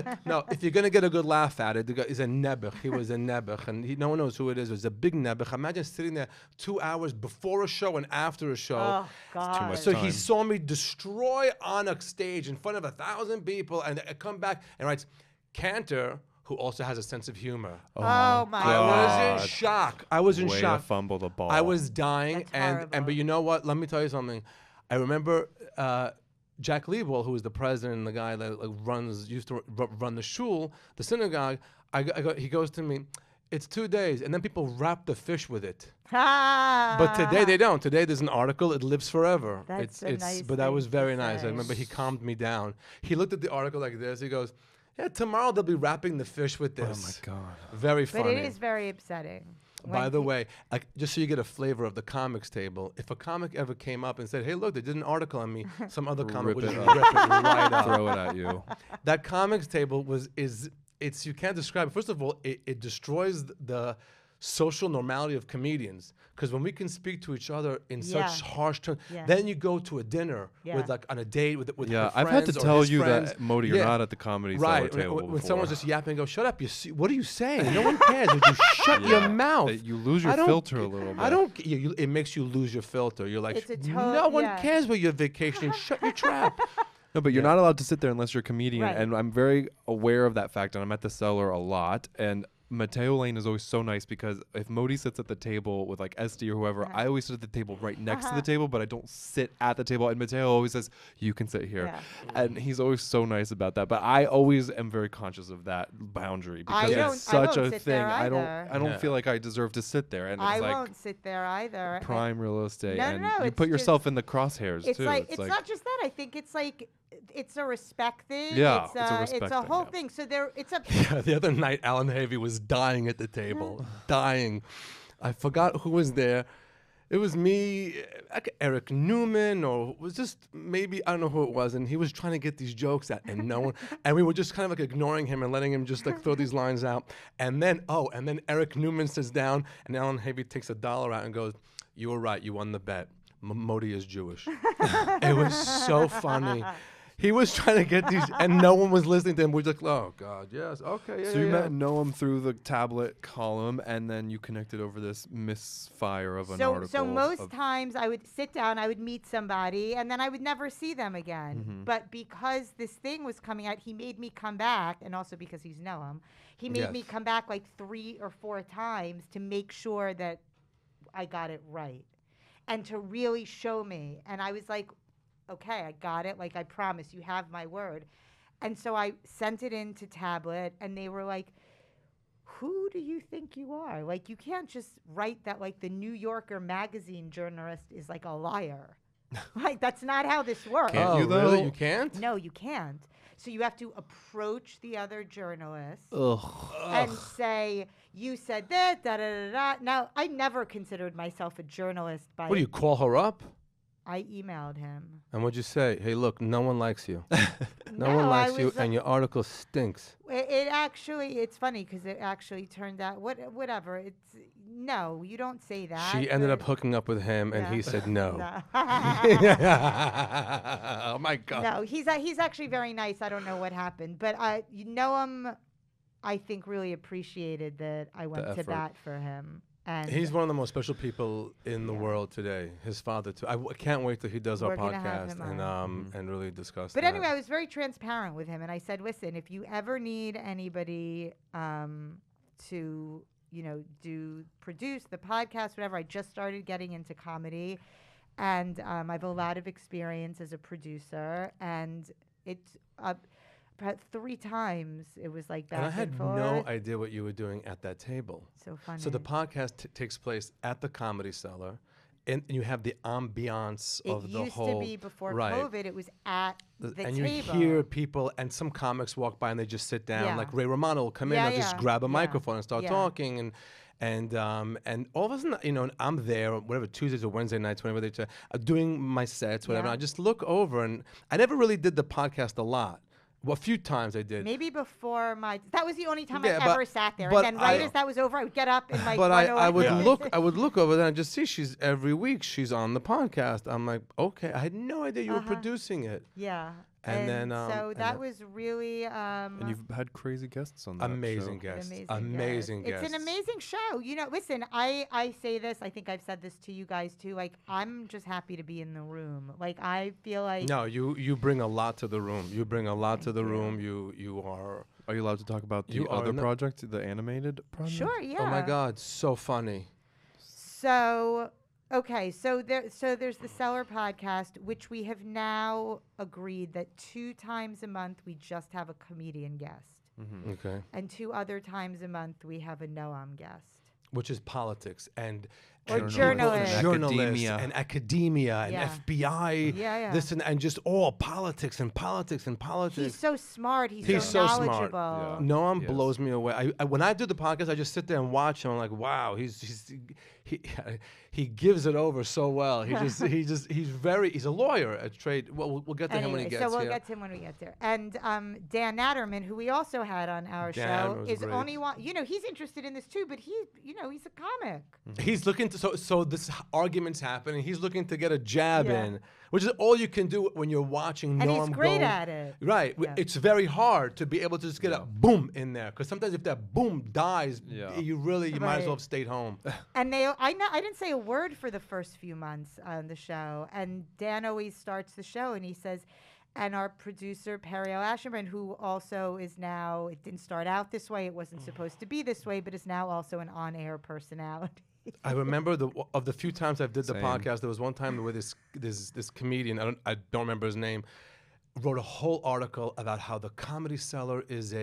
if you're going to get a good laugh at it, he's a Nebuch. He was a Nebuch, and no one knows who it is. It was a big Nebuch. Imagine sitting there 2 hours before a show and after a show. Oh, God. Too much So time. he saw me destroy on a stage in front of 1,000 people, and I come back and writes, Cantor, who also has a sense of humor. Oh, my I God. was in shock. I was in Way shock. to fumble the ball. I was dying, That's but you know what? Let me tell you something. I remember Jack Liebwell, who was the president and the guy that used to run the shul, the synagogue. He goes to me, it's 2 days, and then people wrap the fish with it. But today they don't. Today there's an article. It lives forever. That's a nice But that thing was to very nice. I say. remember he calmed me down. He looked at the article like this. He goes, yeah, tomorrow they'll be wrapping the fish with Oh this. my God. Very funny. But it is very upsetting. By When the pe- way, just so you get a flavor of the comics table, if a comic ever came up and said, hey, look, they did an article on me, some other comic Rip would it just up. rip it right up. Throw it at you. That comics table you can't describe it. First of all, it destroys the social normality of comedians, because when we can speak to each other in Yeah. such harsh terms, Yeah. then you go to a dinner Yeah. with on a date with Yeah, her I've had to friends or tell his you friends. that, Modi, you're Yeah. not at the Comedy Cellar Right. table When before. someone's just yapping, go, shut up. What are you saying? No one cares. Would you shut your mouth? You lose your I don't filter a ca- little bit. I don't. It makes you lose your filter. You're like, It's a no one yeah. cares where you're vacationing. Shut your trap. No, but you're not allowed to sit there unless you're a comedian, Right. and I'm very aware of that fact, and I'm at the Cellar a lot, and Mateo Lane is always so nice because if Modi sits at the table with like Esty or whoever, I always sit at the table right next to the table, but I don't sit at the table. And Mateo always says, you can sit here. Yeah. And he's always so nice about that. But I always am very conscious of that boundary I because don't- it's I such won't a sit thing. there I don't either. feel like I deserve to sit there. And I it's like won't sit there either. prime real estate. No, and no, you it's put just- yourself in the crosshairs It's too. like it's not just that. I think it's like it's a respect thing. Yeah, it's it's a a respect thing, whole yeah. thing. So it's a Yeah, the other night, Alan Havey was dying at the table. Dying. I forgot who was there. It was me, Eric Newman, or it was just maybe, I don't know who it was, and he was trying to get these jokes out, and no one, and we were just kind of like ignoring him and letting him just like throw these lines out. And then Eric Newman sits down, and Alan Havey takes $1 out and goes, you were right, you won the bet. Modi is Jewish. It was so funny. He was trying to get these, and no one was listening to him. We're like, oh, God, yes, okay, yeah, So you yeah. met Noam through the tablet column, and then you connected over this misfire of an article. So most times I would sit down, I would meet somebody, and then I would never see them again. Mm-hmm. But because this thing was coming out, he made me come back, and also because he's Noam, he made me Yes. come back like 3 or 4 times to make sure that I got it right, and to really show me. And I was like, okay, I got it. Like, I promise, you have my word. And so I sent it in to Tablet, and they were like, who do you think you are? Like, you can't just write that, like, the New Yorker magazine journalist is like a liar. Like, that's not how this works. Can't you, though? Really? You can't? No, you can't. So you have to approach the other journalist Ugh. and say, you said that, da da da da. Now, I never considered myself a journalist by What do you call her up? I emailed him. And what'd you say? Hey, look, no one likes you. No one No, I likes you, was, and your article stinks. It actually, it's funny because it actually turned out, whatever. No, you don't say that. She ended up but- hooking up with him, and Yeah. he said no. No. Oh my God. No, he's actually very nice. I don't know what happened, but you know him. I think really appreciated that I went to effort. bat for him. And He's one of the most special people in the world today. His father too. I can't wait till he does our We're gonna have podcast him and really discuss. But that. anyway, I was very transparent with him, and I said, "Listen, if you ever need anybody to, produce the podcast, whatever, I just started getting into comedy, and I have a lot of experience as a producer, and it's about 3 times it was like back And I had forth. no idea what you were doing at that table. So funny. So the podcast takes place at the Comedy Cellar, and you have the ambiance it of the used whole. to be before right. COVID. It was at the and table. you hear people, and some comics walk by and they just sit down. Yeah. Like Ray Romano will come in Yeah, and just yeah, grab a yeah, microphone and start yeah. talking, and all of a sudden, and I'm there, whatever, Tuesdays or Wednesday nights, whenever they doing my sets, whatever. Yeah. And I just look over, and I never really did the podcast a lot. Well, a few times I did. Maybe before that was the only time I Yeah, ever sat there. but And then right as that was over, I would get up and like. But I would over. I would look over there and just see every week she's on the podcast. I'm like, okay, I had no idea you were producing it. Yeah. And then so that was really and you've had crazy guests on that amazing show. guests. Amazing guests. It's an amazing show. You know, listen, I say this, I think I've said this to you guys too. Like, I'm just happy to be in the room. Like, I feel like no, you bring a lot to the room. You bring a lot to the room. You are. Are you allowed to talk about the other project, the animated project? Sure, yeah. Oh my God, so funny. So okay, so there's the Cellar podcast, which we have now agreed that 2 times a month we just have a comedian guest. Mm-hmm. Okay. And 2 other times a month we have a Noam guest. Which is politics and journalists. And academia and FBI. This and just all politics and politics and politics. He's so smart. He's so knowledgeable. Smart. Yeah. Noam blows me away. I when I do the podcast, I just sit there and watch him. I'm like, wow, he gives it over so well. He's a lawyer at trade. Well, we'll get to him when he gets here. So we'll get to him when we get there. And Dan Natterman, who we also had on our show, is great. Only one. You know, he's interested in this too, but he's a comic. Mm-hmm. He's looking to so this argument's happening. He's looking to get a jab in, which is all you can do when you're watching and Noam he's great at it. Right. Yeah. It's very hard to be able to just get a boom in there, because sometimes if that boom dies, you might as well have stayed home. And I didn't say a word for the first few months on the show, and Dan always starts the show and he says, and our producer Periel Aschenbrand, who also is now, it didn't start out this way, it wasn't supposed to be this way, but is now also an on-air personality. I remember of the few times I've did the podcast, there was one time where this comedian, I don't remember his name, wrote a whole article about how the Comedy Cellar is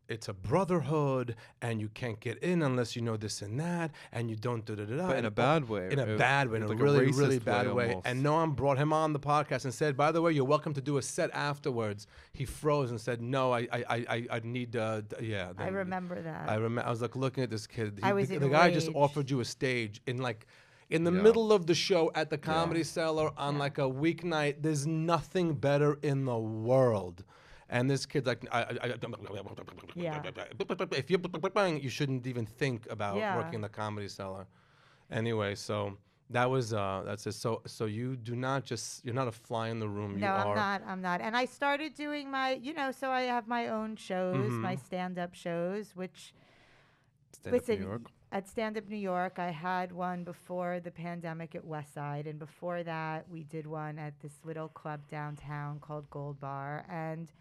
it's a brotherhood, and you can't get in unless you know this and that, and you don't da-da-da-da. But in a bad way. In a bad way, in a really, really bad way. Almost. And Noam brought him on the podcast and said, by the way, you're welcome to do a set afterwards. He froze and said, no, I need, I remember that. I was like looking at this kid. The guy just offered you a stage in the middle of the show at the Comedy Cellar on like a weeknight. There's nothing better in the world. And this kid's like, if you shouldn't even think about working in the Comedy Cellar. Anyway, so that's it. So you're not a fly in the room. No, I'm not. And I started doing so I have my own shows, my stand-up shows, which Stand-up New York. At Stand Up New York, I had one before the pandemic at West Side, and before that, we did one at this little club downtown called Gold Bar. And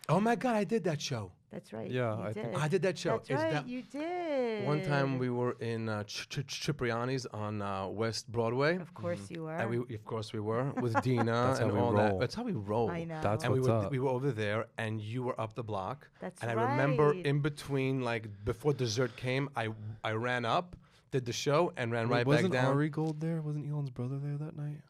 oh my God, I did that show. That's right. Yeah, I did that show. That's right, you did. One time we were in Cipriani's on West Broadway. Of course you were. And of course we were, with Dina and all that. That's how we roll. I know. That's and what's up. We were over there, and you were up the block. That's and right. I remember in between, before dessert came, I ran up, did the show, and ran right back down. Wasn't Ari Gold there? Wasn't Elon's brother there that night?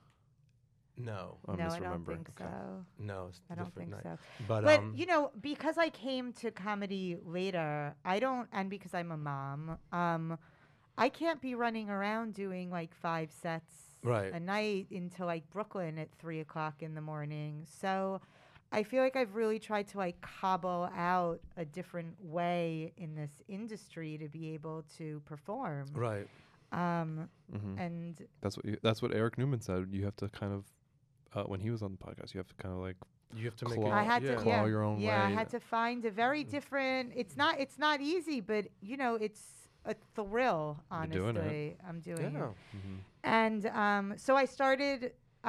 No. I don't think so. No, it's I don't think night. so. But because I came to comedy later, and because I'm a mom, I can't be running around doing 5 sets a night into Brooklyn at 3:00 in the morning. So I feel like I've really tried to cobble out a different way in this industry to be able to perform. Right. And that's what Eric Newman said. You have to kind of when he was on the podcast, you have to kind of you have to claw, make it. I had to claw your own way. Yeah, I had to find a very different. It's not easy, but it's a thrill. Honestly, I'm doing it. And so I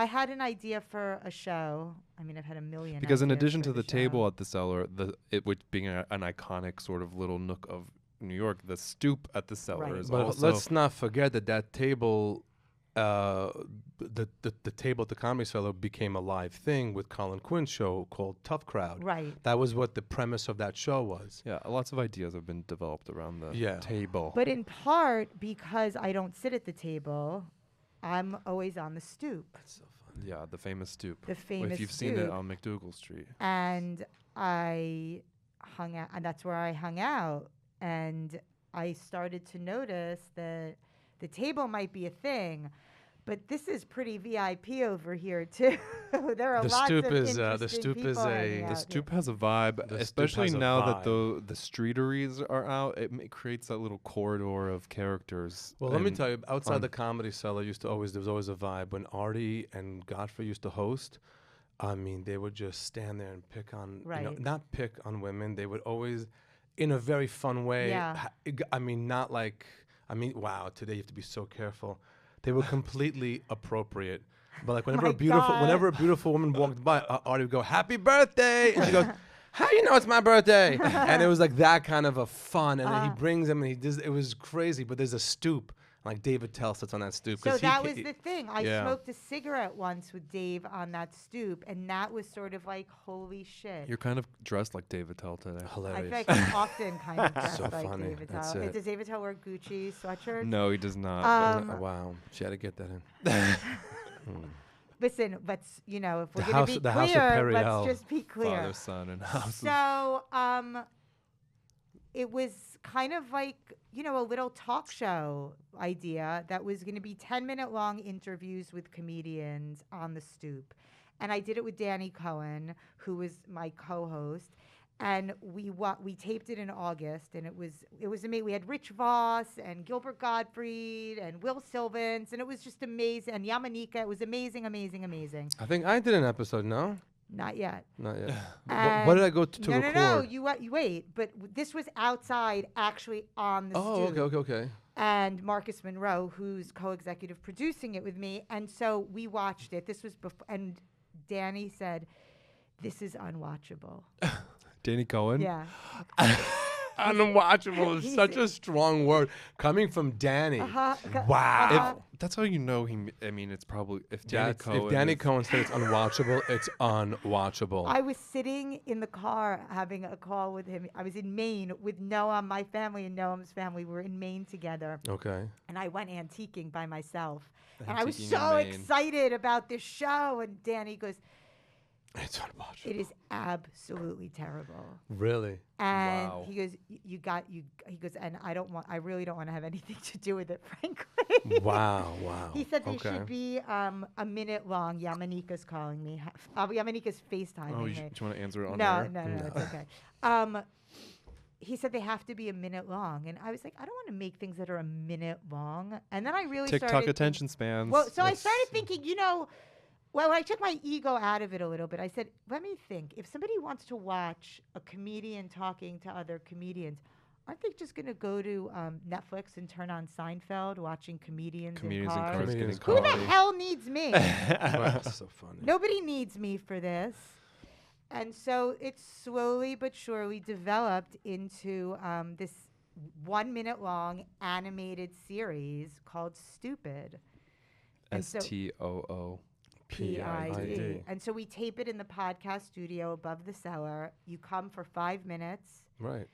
had an idea for a show. I mean, I've had a million. Because in ideas addition for to the table at the Cellar, it would being an iconic sort of little nook of New York, the stoop at the Cellar is but also. Let's not forget that table, the table at the Comedy Cellar became a live thing with Colin Quinn's show called Tough Crowd. Right. That was what the premise of that show was. Yeah, lots of ideas have been developed around the table. But in part because I don't sit at the table, I'm always on the stoop. That's so funny. Yeah, the famous stoop. The famous if you've seen it on McDougal Street. And I hung out, and that's where I hung out. And I started to notice that the table might be a thing, But this is pretty VIP over here too. There are The lots stoop of is, interesting the stoop people is hanging a- out The here. stoop has a vibe, The stoop especially has a now that vibe. the streeteries are out. It creates that little corridor of characters. Well, let me and tell you, outside fun. the Comedy Cellar there was always a vibe. When Artie and Godfrey used to host, I mean, they would just stand there and pick on, Right. not pick on women. They would always, in a very fun way. Yeah. I mean, not like, wow, today you have to be so careful. They were completely appropriate. But like whenever My whenever a beautiful woman walked by, Artie would go, "Happy birthday!" And she goes, "How you know it's my birthday?" And it was like that kind of a fun. And then he brings them, and he does. It was crazy. But there's a stoop, like David Tell sits on that stoop. So 'cause that was the thing. I yeah. smoked a cigarette once with Dave on that stoop, and that was sort of like, holy shit. You're kind of dressed like David Tell today. I hilarious. feel like I'm often kind of dressed So like funny. David That's Tell. it. Does David Tell wear Gucci sweatshirts? No, he does not. Wow, she had to get that in. Listen, let's, if we're The going house- to be the house of clear, Periel. let's just be clear. Father, son, and house. So, it was kind of like, a little talk show idea that was going to be 10-minute long interviews with comedians on the stoop. And I did it with Danny Cohen, who was my co-host. And we taped it in August, and it was amazing. We had Rich Voss and Gilbert Gottfried and Will Sylvans, and it was just amazing. And Yamanika, it was amazing, amazing, amazing. I think I did an episode. No, Not yet. not yet. And what did I go to no, record? No, you wait. But this was outside, actually on the Oh, stoop. okay. And Marcus Monroe, who's co-executive producing it with me, and so we watched it. This was before, and Danny said, "This is unwatchable." Danny Cohen. Yeah. Unwatchable is He's- such a strong word coming from Danny. Uh-huh. Wow. If that's how you know he. I mean, it's probably if Danny Cohen. If Danny is- Cohen said it's unwatchable, it's unwatchable. I was sitting in the car having a call with him. I was in Maine with Noam, my family, and Noam's family. We were in Maine together. Okay. And I went antiquing by myself. And I was Antiquing in so Maine. excited about this show. And Danny goes, It's unwatchable. "It is absolutely terrible." Really? And Wow. he goes, he goes, and I really don't want to have anything to do with it, frankly. Wow. He said they Okay. should be a minute long. Yamanika's calling me. Yamanika's FaceTiming Oh, me. do you want to answer it on No, air? no, it's okay. He said they have to be a minute long, and I was like, I don't want to make things that are a minute long. And then I really TikTok started attention spans. Well, so I That's- started thinking, well, I took my ego out of it a little bit. I said, let me think. If somebody wants to watch a comedian talking to other comedians, aren't they just going to go to Netflix and turn on Seinfeld, watching comedians in Comedians in cars? cars Comedians getting in Who cars. the coffee. hell needs me? That's so funny. Nobody needs me for this. And so it slowly but surely developed into this 1 minute long animated series called Stupid. And so- STOO. PID. And so we tape it in the podcast studio above the cellar. You come for 5 minutes, Right.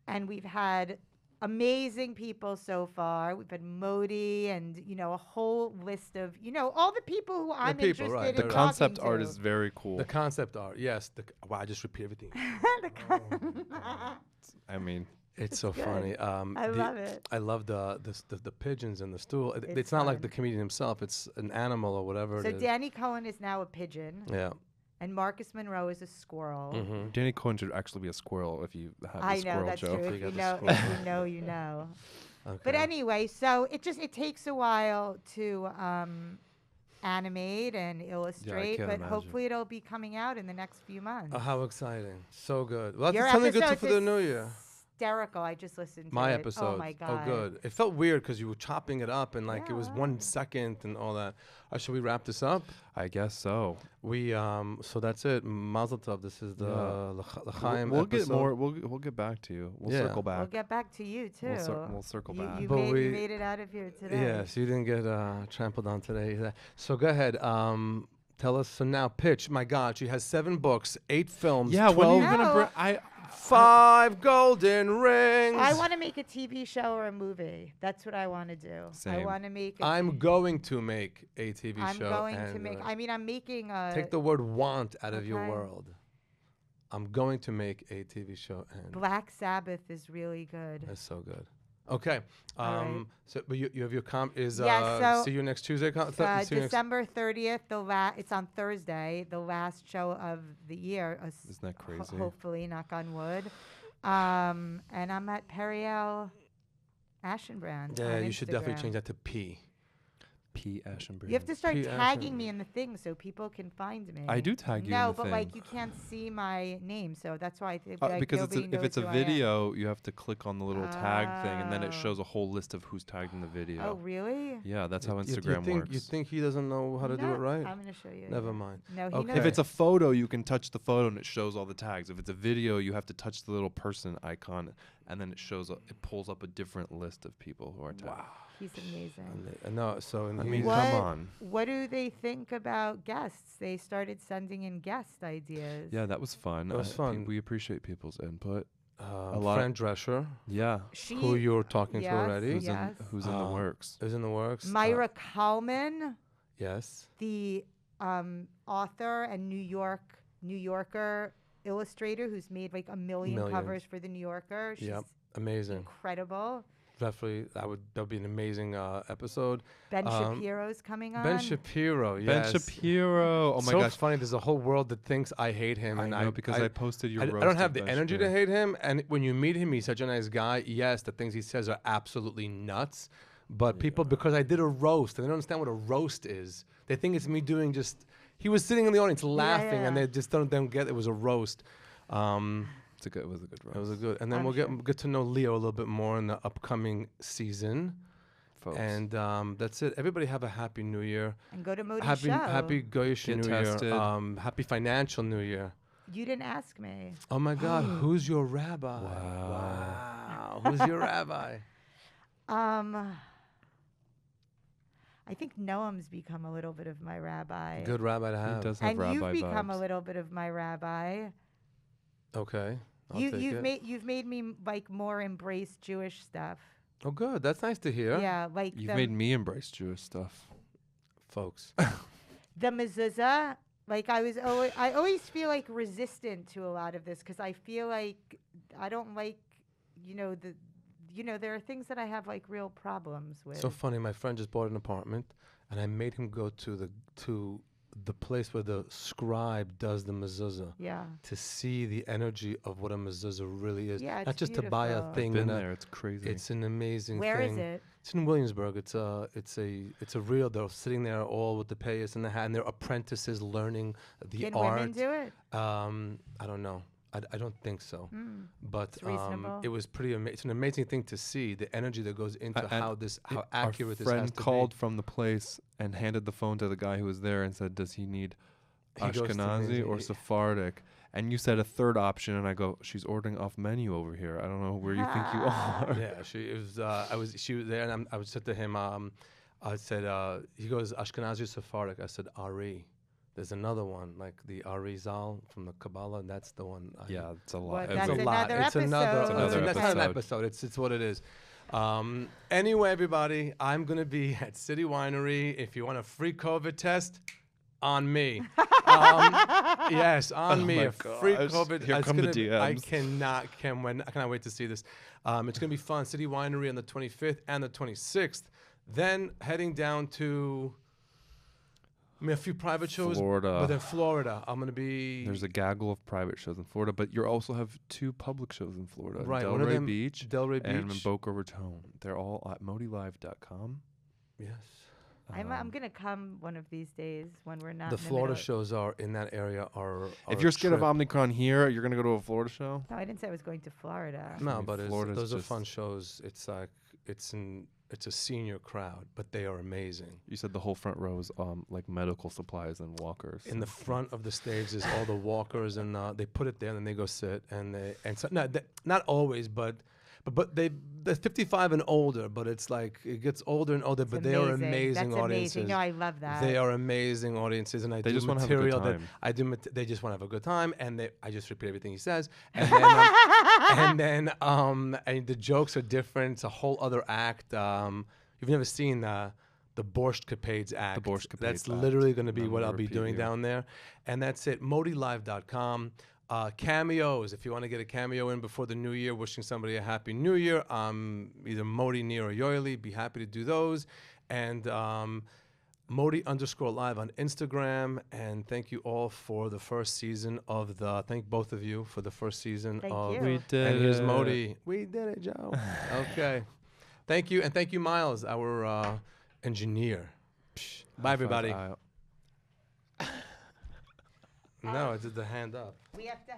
and we've had amazing people so far. We've had Modi and, a whole list of, all the people who I'm people, interested right. in The Right. concept talking art to. is very cool. The concept art, yes. Wow, I just repeat everything. I mean, It's so good. funny. I love it. I love the pigeons and the stool. It's It's not like fun. the comedian himself. It's an animal or whatever So it is. Danny Cohen is now a pigeon, Yeah. and Marcus Monroe is a squirrel. Mm-hmm. Danny Cohen should actually be a squirrel if you have the I know, squirrel that's joke. true. You If got you the know, squirrel. if you know, you know. Okay. But anyway, so it takes a while to animate and illustrate, can't but imagine. hopefully it'll be coming out in the next few months. Oh, how exciting! So good. Well, Your that's something good episode's for the new year. hysterical. I just listened to My it. episode. Oh my god. Oh, good. It felt weird because you were chopping it up and like it was Yeah. 1 second and all that. Should we wrap this up? I guess so. We so that's it. Mazel tov. This is the Yeah. L'chaim We'll episode. get more. We'll get back to you. We'll Yeah. circle back. We'll get back to you too. We'll circle you, back. You, But made, you we- made it out of here today. Yes, you didn't get trampled on today. So go ahead. Tell us. So now, pitch. My God, she has 7 books, 8 films, Yeah, when are 12, you gonna No. bring? 5 golden rings. I want to make a TV show or a movie. That's what I want to do. I Same. want to make. I'm going to make a TV I'm show. going to and, make. I mean, I'm making a. take the word "want" out of your Okay. world. I'm going to make a TV show, and Black Sabbath is really good. that's so good. Okay. All right. So, but you have your Yeah, so, see you next Tuesday. December 30th. It's on Thursday. The last show of the year. Isn't that crazy? Hopefully, knock on wood. And I'm at Periel Aschenbrand. Yeah, on you should definitely Instagram. change that to P. P. Aschenbrand. You have to start P. tagging me in the thing so people can find me. I do tag you in No, the but thing. like you can't see my name, so that's why. Because if it's a video, you have to click on the little tag thing, and then it shows a whole list of who's tagged in the video. Oh, really? Yeah, that's how Instagram works. You think he doesn't know how to do it right? I'm gonna show you. Never mind. No, he Okay. knows. If it's a photo, you can touch the photo and it shows all the tags. If it's a video, you have to touch the little person icon, and then it pulls up a different list of people who are tagged. Wow. He's amazing. No, so I mean, What- come on. What do they think about guests? They started sending in guest ideas. Yeah, that was fun. That was fun. We appreciate people's input. Fran Drescher, Yeah. who you're talking to Yes, already, yes. Who's in the works? is in the works. Myra Kalman, Yes. the author and New Yorker illustrator who's made like a million Millions. covers for the New Yorker. She's Yep. Amazing. incredible. Definitely, that would be an amazing episode. Ben Shapiro's coming on. Ben Shapiro, yes. Ben Shapiro. Oh my so gosh. funny. There's a whole world that thinks I hate him, I and know because I posted your I roast don't of have the Ben energy to Shapiro. hate him, and when you meet him, he's such a nice guy. Yes, the things he says are absolutely nuts, but people, because I did a roast, and they don't understand what a roast is. They think it's me doing just. He was sitting in the audience laughing, and they just don't get it was a roast. It was a good roast. It was a good, and then I'm we'll sure. get to know Leo a little bit more in the upcoming season. Folks. And that's it. Everybody have a happy New Year. And go to Modi's Happy show. Goyish Get New tested. Year. Happy financial New Year. You didn't ask me. Oh my God, who's your rabbi? Wow. Who's your rabbi? I think Noam's become a little bit of my rabbi. Good rabbi to He have. does have And rabbi you've become a vibes. little bit of my rabbi. Okay. I'll take it. You've made me like more embrace Jewish stuff. Oh, good. That's nice to hear. Yeah, like You've made me embrace Jewish stuff. Folks. the mezuzah. Like I always feel like resistant to a lot of this because I feel like I don't like, there are things that I have like real problems with. So funny. My friend just bought an apartment, and I made him go to the place where the scribe does the mezuzah. Yeah. To see the energy of what a mezuzah really is. Yeah, Not it's just to buy a beautiful. thing. Been in a- there. It's crazy. It's an amazing Where thing. is it? It's in Williamsburg. It's a real. They're sitting there all with the payas in the hat, and they're apprentices learning the Can art. women do it? I don't know. I don't think so. But It's reasonable. it was pretty. It's an amazing thing to see the energy that goes into And how accurate this Our has friend to called be. from the place and handed the phone to the guy who was there and said, "Does he need He goes to Ashkenazi me, or he- Sephardic?" And you said a third option, and I go, "She's ordering off menu over here. I don't know where you think you are." Yeah, she was there, and I said to him, I said, he goes Ashkenazi or Sephardic. I said Ari. There's another one like the Ari Zal from the Kabbalah, and that's the one. Yeah, it's a lot. Well, It's that's a lot. another It's another. episode. It's another That's not an episode. episode. It's what it is. Anyway, everybody, I'm gonna be at City Winery. If you want a free COVID test, on me. Yes, on me. my A free gosh. COVID. Here It's come the gonna be- I DMs. cannot wait to see this. It's gonna be fun. City Winery on the 25th and the 26th. Then heading down to. A few private shows. Florida. But in Florida, I'm gonna be. There's a gaggle of private shows in Florida, but you also have 2 public shows in Florida. Right, one of Delray them- Beach Delray and Beach. Boca Raton. They're all at modilive.com. Yes. I'm gonna come one of these days when we're not. The in the Florida middle. shows are in that area. Are If a you're scared of trip. Omnicron here, you're going to go to a Florida show? No, I didn't say I was going to Florida. No, I mean, but Florida's those are just- fun shows. It's like it's a senior crowd, but they are amazing. You said the whole front row is like medical supplies and walkers. In the front of the stage is all the walkers, and they put it there, and then they go sit, and so not always, but they're 55 and older, but it's like it gets older and older, but they are amazing That's audiences. amazing. No, I love that. They are amazing audiences, and I They do just wanna have a good material that time. I do. They just want to have a good time, and I just repeat everything he says, and then and the jokes are different. It's a whole other act. You've never seen the Borscht Capades act. Borscht That's Capades act. literally going to be I'm what gonna I'll be repeat doing you. down there, and that's it. ModiLive.com. Cameos, if you want to get a cameo in before the new year, wishing somebody a happy new year, either Modi, Nir, or Yoili, be happy to do those. And Modi_live on Instagram. And thank you all for the first season of thank both of you for the first season of. You. We did And here's it. Modi. We did it, Joe. Okay. Thank you. And thank you, Miles, our engineer. Bye, everybody. No, I did the hand up. We have to